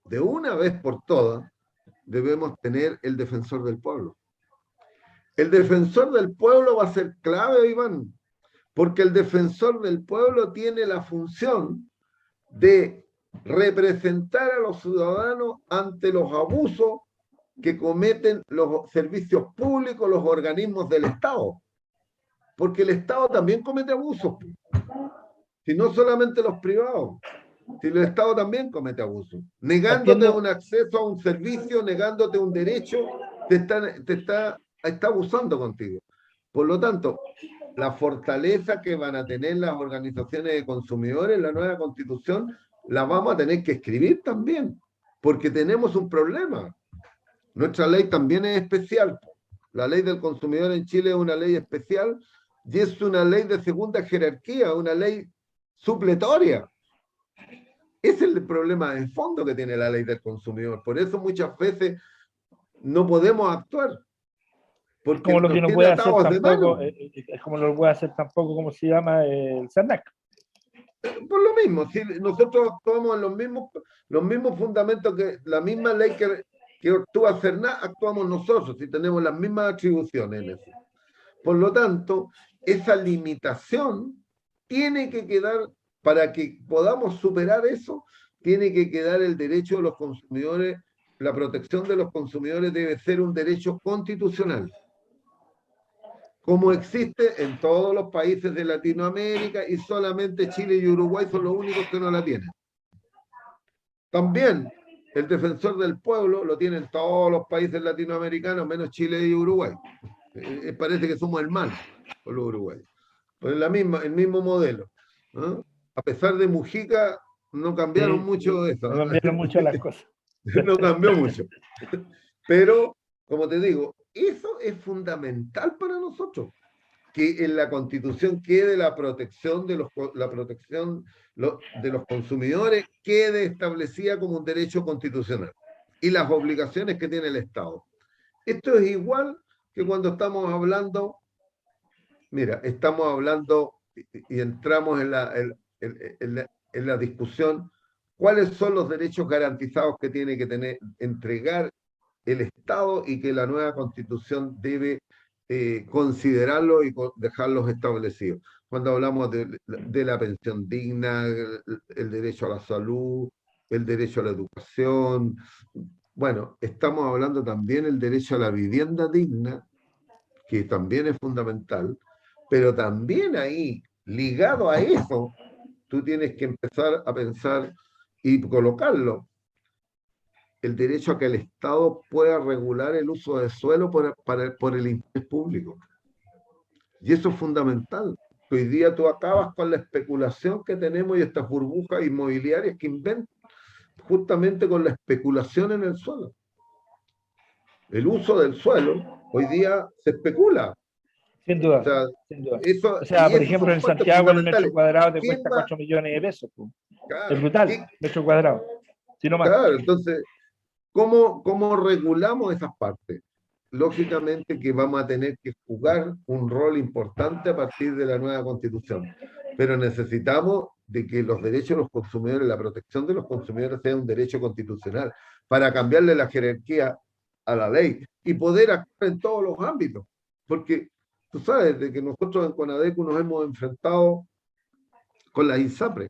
de una vez por todas, debemos tener el defensor del pueblo. El defensor del pueblo va a ser clave, Iván, porque el defensor del pueblo tiene la función de representar a los ciudadanos ante los abusos que cometen los servicios públicos, los organismos del Estado. Porque el Estado también comete abusos. Si no solamente los privados, si el Estado también comete abusos. Negándote un acceso a un servicio, negándote un derecho, está abusando contigo. Por lo tanto, la fortaleza que van a tener las organizaciones de consumidores en la nueva Constitución, la vamos a tener que escribir también, porque tenemos un problema. Nuestra ley también es especial. La ley del consumidor en Chile es una ley especial y es una ley de segunda jerarquía, una ley supletoria. Ese es el problema de fondo que tiene la ley del consumidor. Por eso muchas veces no podemos actuar. Porque como lo que no puede hacer tampoco, es como lo puede hacer tampoco, ¿cómo se llama? El SANAC. Por lo mismo, si nosotros actuamos en los mismos fundamentos que la misma ley que actúa CERNAC, actuamos nosotros, si tenemos las mismas atribuciones en eso. Por lo tanto, esa limitación tiene que quedar, para que podamos superar eso, tiene que quedar el derecho de los consumidores, la protección de los consumidores debe ser un derecho constitucional, como existe en todos los países de Latinoamérica, y solamente Chile y Uruguay son los únicos que no la tienen. También el defensor del pueblo lo tienen todos los países latinoamericanos, menos Chile y Uruguay. Parece que somos hermanos con los uruguayos. Pues el mismo modelo. ¿No? A pesar de Mujica, no cambiaron mucho eso. No cambiaron mucho las cosas. No cambió mucho. Pero, como te digo, eso es fundamental para nosotros, que en la Constitución quede la protección de los consumidores, quede establecida como un derecho constitucional, y las obligaciones que tiene el Estado. Esto es igual que cuando estamos hablando, mira, estamos hablando y entramos en la discusión, ¿cuáles son los derechos garantizados que tiene que entregar el Estado y que la nueva Constitución debe considerarlo y dejarlos establecidos? Cuando hablamos de la pensión digna, el derecho a la salud, el derecho a la educación, bueno, estamos hablando también del derecho a la vivienda digna, que también es fundamental, pero también ahí, ligado a eso, tú tienes que empezar a pensar y colocarlo, el derecho a que el Estado pueda regular el uso del suelo por el interés público. Y eso es fundamental. Hoy día tú acabas con la especulación que tenemos y estas burbujas inmobiliarias que inventan justamente con la especulación en el suelo. El uso del suelo, hoy día se especula. Sin duda. O sea, sin duda. Eso, por ejemplo, en Santiago el metro cuadrado te cuesta 4 millones de pesos. Claro, es brutal, metro cuadrado. Si no más. Claro, entonces, ¿cómo regulamos esas partes? lógicamente que vamos a tener que jugar un rol importante a partir de la nueva Constitución, pero necesitamos de que los derechos de los consumidores, la protección de los consumidores sea un derecho constitucional para cambiarle la jerarquía a la ley y poder actuar en todos los ámbitos, porque tú sabes de que nosotros en Conadecu nos hemos enfrentado con la INSAPRE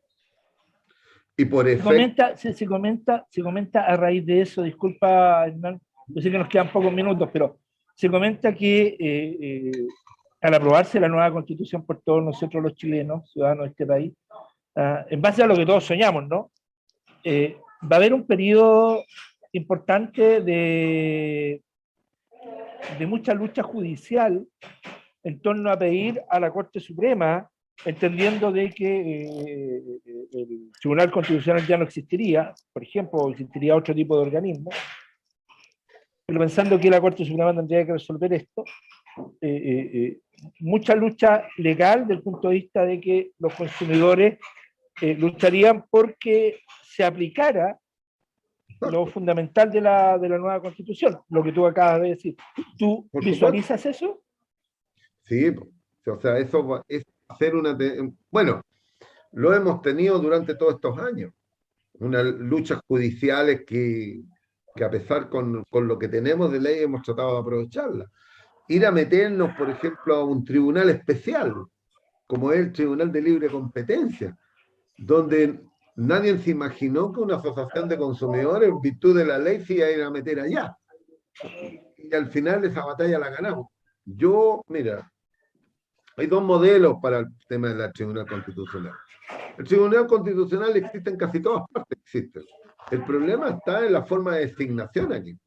y por efecto... Se comenta a raíz de eso, disculpa, Hernán, yo sé que nos quedan pocos minutos, pero se comenta que al aprobarse la nueva constitución por todos nosotros los ciudadanos de este país, en base a lo que todos soñamos, ¿no? Va a haber un periodo importante de mucha lucha judicial en torno a pedir a la Corte Suprema, entendiendo de que el Tribunal Constitucional ya no existiría, por ejemplo, existiría otro tipo de organismo, pero pensando que la Corte Suprema tendría que resolver esto, mucha lucha legal desde el punto de vista de que los consumidores lucharían porque se aplicara lo fundamental de la nueva Constitución, lo que tú acabas de decir. ¿Tú visualizas eso? Sí, o sea, eso es hacer una... Bueno, lo hemos tenido durante todos estos años, unas luchas judiciales que a pesar con lo que tenemos de ley hemos tratado de aprovecharla. Ir a meternos, por ejemplo, a un tribunal especial, como es el Tribunal de Libre Competencia, donde nadie se imaginó que una asociación de consumidores, en virtud de la ley, se iba a ir a meter allá. Y al final esa batalla la ganamos. Yo, mira, hay dos modelos para el tema del Tribunal Constitucional. El Tribunal Constitucional existe en casi todas partes, existe. El problema está en la forma de designación aquí.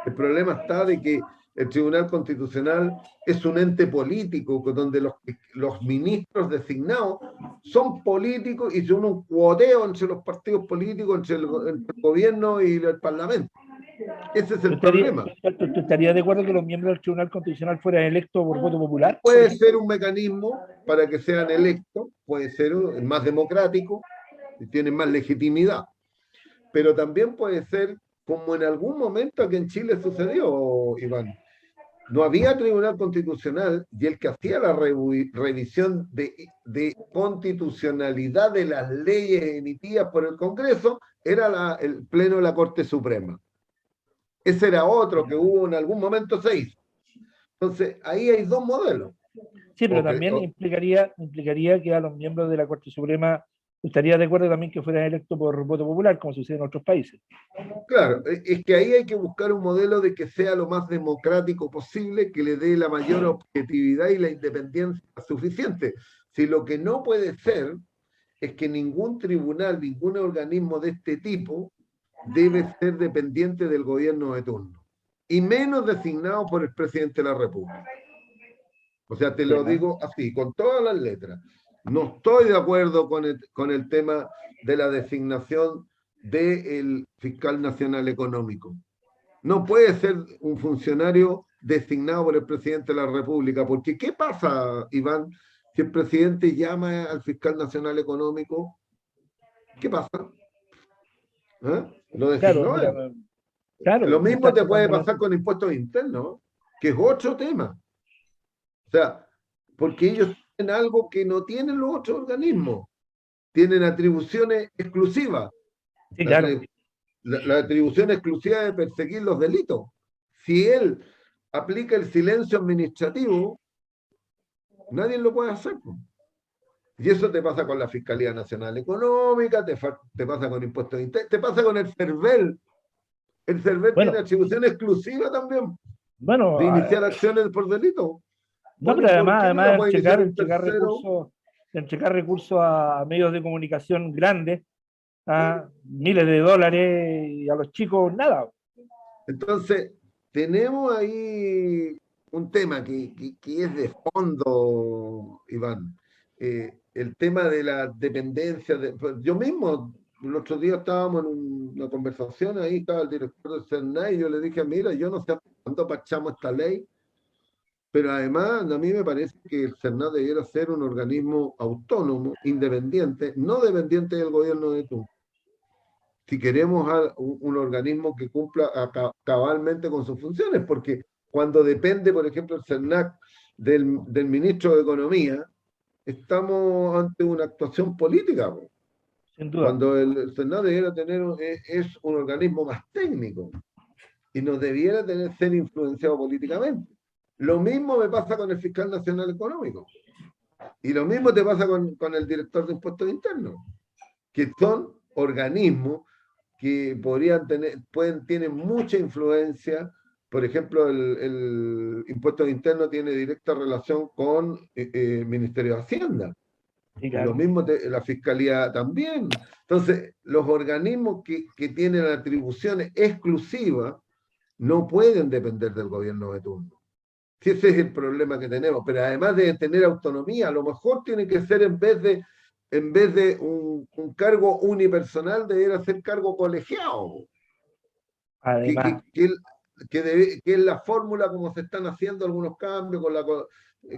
El problema está de que el Tribunal Constitucional es un ente político donde los ministros designados son políticos y son un cuoteo entre los partidos políticos, entre el gobierno y el Parlamento. Ese es el problema. ¿Tú estarías de acuerdo que los miembros del Tribunal Constitucional fueran electos por voto popular? Puede ser un mecanismo para que sean electos, puede ser más democrático y tienen más legitimidad, pero también puede ser como en algún momento aquí en Chile sucedió, Iván. No había Tribunal Constitucional y el que hacía la revisión de constitucionalidad de las leyes emitidas por el Congreso era el Pleno de la Corte Suprema. Ese era otro que hubo en algún momento se hizo. Entonces, ahí hay dos modelos. Sí, pero también implicaría que a los miembros de la Corte Suprema estaría de acuerdo también que fueran electos por voto popular, como sucede en otros países. Claro, es que ahí hay que buscar un modelo de que sea lo más democrático posible, que le dé la mayor objetividad y la independencia suficiente. Si lo que no puede ser es que ningún tribunal, ningún organismo de este tipo debe ser dependiente del gobierno de turno, y menos designado por el presidente de la República. O sea, te lo digo así, con todas las letras. No estoy de acuerdo con el tema de la designación del fiscal nacional económico. No puede ser un funcionario designado por el presidente de la República, porque ¿qué pasa, Iván, si el presidente llama al fiscal nacional económico? ¿Qué pasa? ¿Eh? Lo designó. Claro, lo mismo te puede pasar con impuestos internos, que es otro tema. O sea, porque ellos tienen algo que no tienen los otros organismos. Tienen atribuciones exclusivas. Sí, claro. La atribución exclusiva de perseguir los delitos. Si él aplica el silencio administrativo, nadie lo puede hacer. Y eso te pasa con la Fiscalía Nacional Económica, te pasa con impuestos internos, te pasa con el CERVEL. El CERVEL tiene atribución exclusiva también de iniciar acciones por delito. No, pero además entregar recursos a medios de comunicación grandes, a miles de dólares, y a los chicos nada. Entonces, tenemos ahí un tema que es de fondo, Iván. El tema de la dependencia. Yo mismo, el otro día estábamos en una conversación, ahí estaba el director del CERNAI, y yo le dije, mira, yo no sé cuándo pachamos esta ley, pero además a mí me parece que el CERNAI debiera ser un organismo autónomo, independiente, no dependiente del gobierno de turno. Si queremos un organismo que cumpla cabalmente con sus funciones, porque cuando depende, por ejemplo, el CERNAC del ministro de Economía, estamos ante una actuación política, po. Sin duda. Cuando el CERNAC debiera tener, es un organismo más técnico y no debiera ser influenciado políticamente. Lo mismo me pasa con el fiscal nacional económico. Y lo mismo te pasa con el director de impuestos internos, que son organismos que tienen mucha influencia. Por ejemplo, el impuesto interno tiene directa relación con el Ministerio de Hacienda. Sí, Y lo claro. mismo la Fiscalía también. Entonces, los organismos que tienen atribuciones exclusivas no pueden depender del gobierno de turno. Si ese es el problema que tenemos, pero además de tener autonomía, a lo mejor tiene que ser en vez de un cargo unipersonal, debería ser cargo colegiado, que, Además, que, que, que es la fórmula como se están haciendo algunos cambios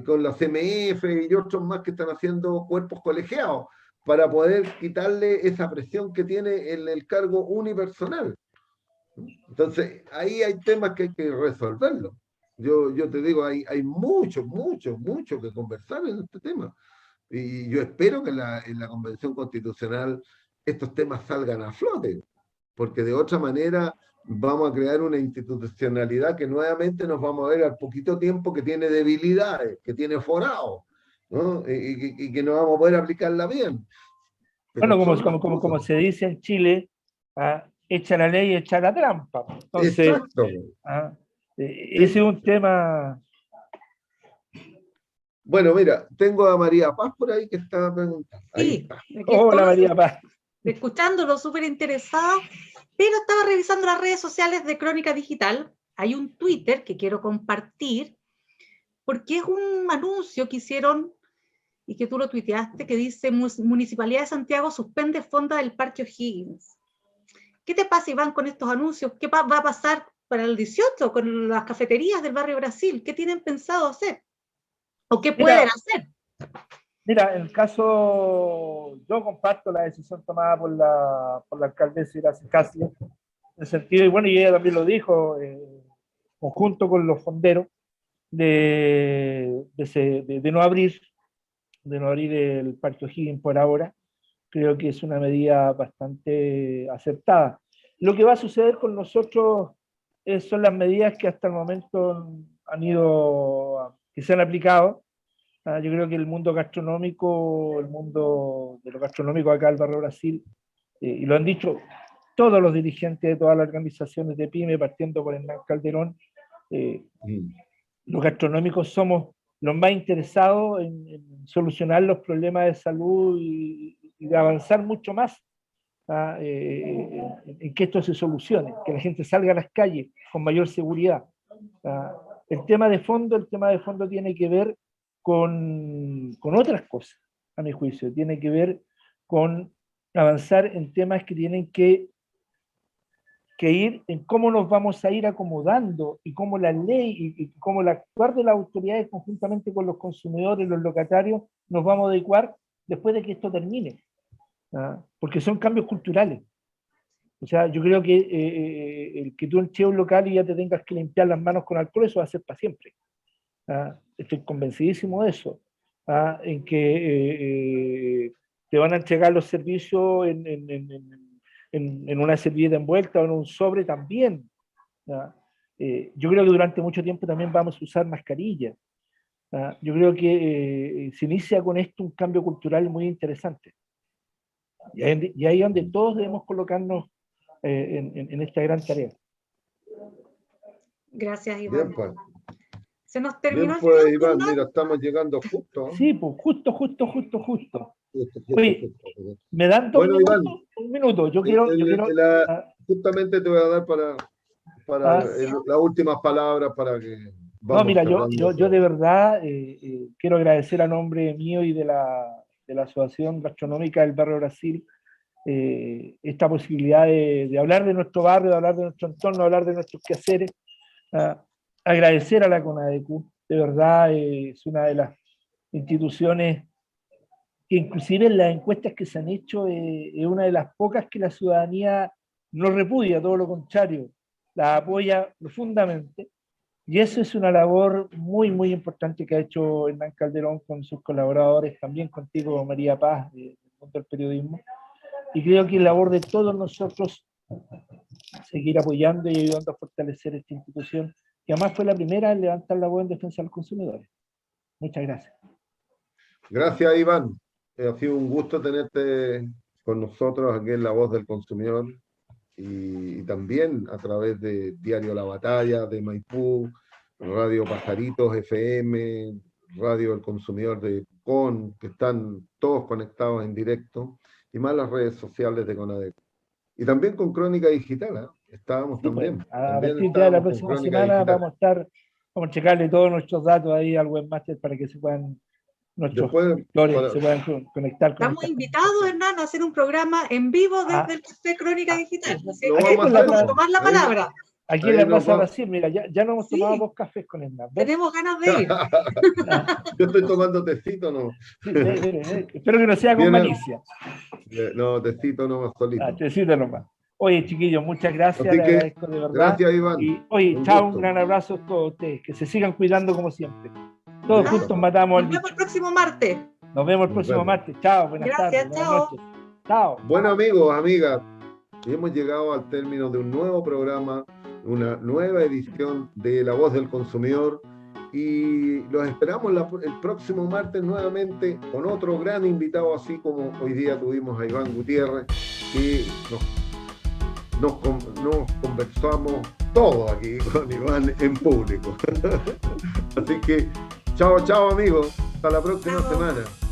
con la CMF y otros más que están haciendo cuerpos colegiados, para poder quitarle esa presión que tiene el cargo unipersonal. Entonces, ahí hay temas que hay que resolverlos. Yo te digo, hay mucho, mucho, mucho que conversar en este tema. Y yo espero que en la Convención Constitucional estos temas salgan a flote, porque de otra manera vamos a crear una institucionalidad que nuevamente nos vamos a ver al poquito tiempo que tiene debilidades, que tiene forados, ¿no? Y que no vamos a poder aplicarla bien. Pero bueno, son las como cosas. se dice en Chile, echa la ley, echa la trampa. Entonces, Exacto. ese es un tema. Bueno, mira, tengo a María Paz por ahí que estaba preguntando. Ahí Sí, está. aquí Hola, estoy María Paz. escuchándolo, súper interesada, pero estaba revisando las redes sociales de Crónica Digital. Hay un Twitter que quiero compartir, porque es un anuncio que hicieron y que tú lo tuiteaste, que dice: Municipalidad de Santiago suspende fonda del Parque O'Higgins. ¿Qué te pasa, Iván, con estos anuncios? ¿Qué va a pasar para el 18 con las cafeterías del barrio Brasil? ¿Qué tienen pensado hacer? ¿O qué pueden hacer? Mira, en el caso, yo comparto la decisión tomada por la alcaldesa Iracy Casio, en el sentido, y bueno, y ella también lo dijo, conjunto con los fonderos, de no abrir el Parque O'Higgins por ahora. Creo que es una medida bastante acertada. Lo que va a suceder con nosotros son las medidas que hasta el momento que se han aplicado. Yo creo que el mundo gastronómico, el mundo de lo gastronómico acá, el barrio Brasil, y lo han dicho todos los dirigentes de todas las organizaciones de PYME, partiendo por Hernán Calderón, los gastronómicos somos los más interesados en solucionar los problemas de salud y de avanzar mucho más en que esto se solucione, que la gente salga a las calles con mayor seguridad. El tema de fondo tiene que ver con otras cosas, a mi juicio. Tiene que ver con avanzar en temas que tienen que ir en cómo nos vamos a ir acomodando y cómo la ley y cómo el actuar de las autoridades conjuntamente con los consumidores, los locatarios, nos vamos a adecuar después de que esto termine. Porque son cambios culturales. O sea, yo creo que el que tú entres a un local y ya te tengas que limpiar las manos con alcohol, eso va a ser para siempre. Estoy convencidísimo de eso. En que te van a entregar los servicios en una servilleta envuelta o en un sobre también. Yo creo que durante mucho tiempo también vamos a usar mascarillas. Yo creo que se inicia con esto un cambio cultural muy interesante. Y ahí es donde todos debemos colocarnos en esta gran tarea. Gracias, Iván. Bien, pues. Se nos terminó el Pues, tiempo, Iván, mira, estamos llegando justo. Sí, pues justo. Justo. Oye, ¿me dan Bueno, Iván, un minuto. Yo quiero justamente te voy a dar para las últimas palabras para que no, vamos mira, cerrando. yo de verdad quiero agradecer a nombre mío y de la Asociación Gastronómica del Barrio Brasil esta posibilidad de hablar de nuestro barrio, de hablar de nuestro entorno, de hablar de nuestros quehaceres. Agradecer a la CONADECU, de verdad es una de las instituciones que inclusive en las encuestas que se han hecho es una de las pocas que la ciudadanía no repudia, todo lo contrario, la apoya profundamente. Y eso es una labor muy, muy importante que ha hecho Hernán Calderón con sus colaboradores, también contigo, María Paz, del mundo del periodismo. Y creo que es labor de todos nosotros seguir apoyando y ayudando a fortalecer esta institución, que además fue la primera en levantar la voz en defensa de los consumidores. Muchas gracias. Gracias, Iván. Ha sido un gusto tenerte con nosotros aquí en La Voz del Consumidor y también a través de Diario La Batalla, de Maipú, Radio Pajaritos FM, Radio El Consumidor de Pucón, que están todos conectados en directo, y más las redes sociales de CONADECO. Y también con Crónica Digital, ¿eh? Estábamos Sí, también. pues, a También partir de la estábamos con próxima Crónica semana Digital. vamos a checarle todos nuestros datos ahí al webmaster para que se puedan, nuestros Después, lectores se puedan conectar con Estamos esta invitados, comunicación. Hernán, a hacer un programa en vivo desde Ah, el Café Crónica Digital. Así lo que vamos a vamos hacer. a tomar la Ahí- palabra. Aquí ahí en la nos Plaza vamos. Brasil, mira, ya no hemos Sí. tomado 2 cafés con Hernán. ¿Ves? Tenemos ganas de ir. Yo estoy tomando tecito, ¿no? Sí, espero que no sea con Viene- malicia. No, tecito nomás solito. Tecito nomás. Oye, chiquillos, muchas gracias, Así le que, agradezco de verdad. Gracias, Iván. Y oye, Un chao, gusto. un gran abrazo a todos ustedes, que se sigan cuidando como siempre. Todos Listo. juntos matamos al Nos bicho. vemos el próximo martes. Nos vemos el Nos próximo vemos. martes. Chao, buenas Gracias, tardes, buenas chao. noches. Chao. Bueno, amigos, amigas, hemos llegado al término de un nuevo programa, una nueva edición de La Voz del Consumidor, y los esperamos el próximo martes nuevamente con otro gran invitado, así como hoy día tuvimos a Iván Gutiérrez, que nos conversamos todo aquí con Iván en público. Así que, chao, chao, amigos. Hasta la próxima Chao. semana.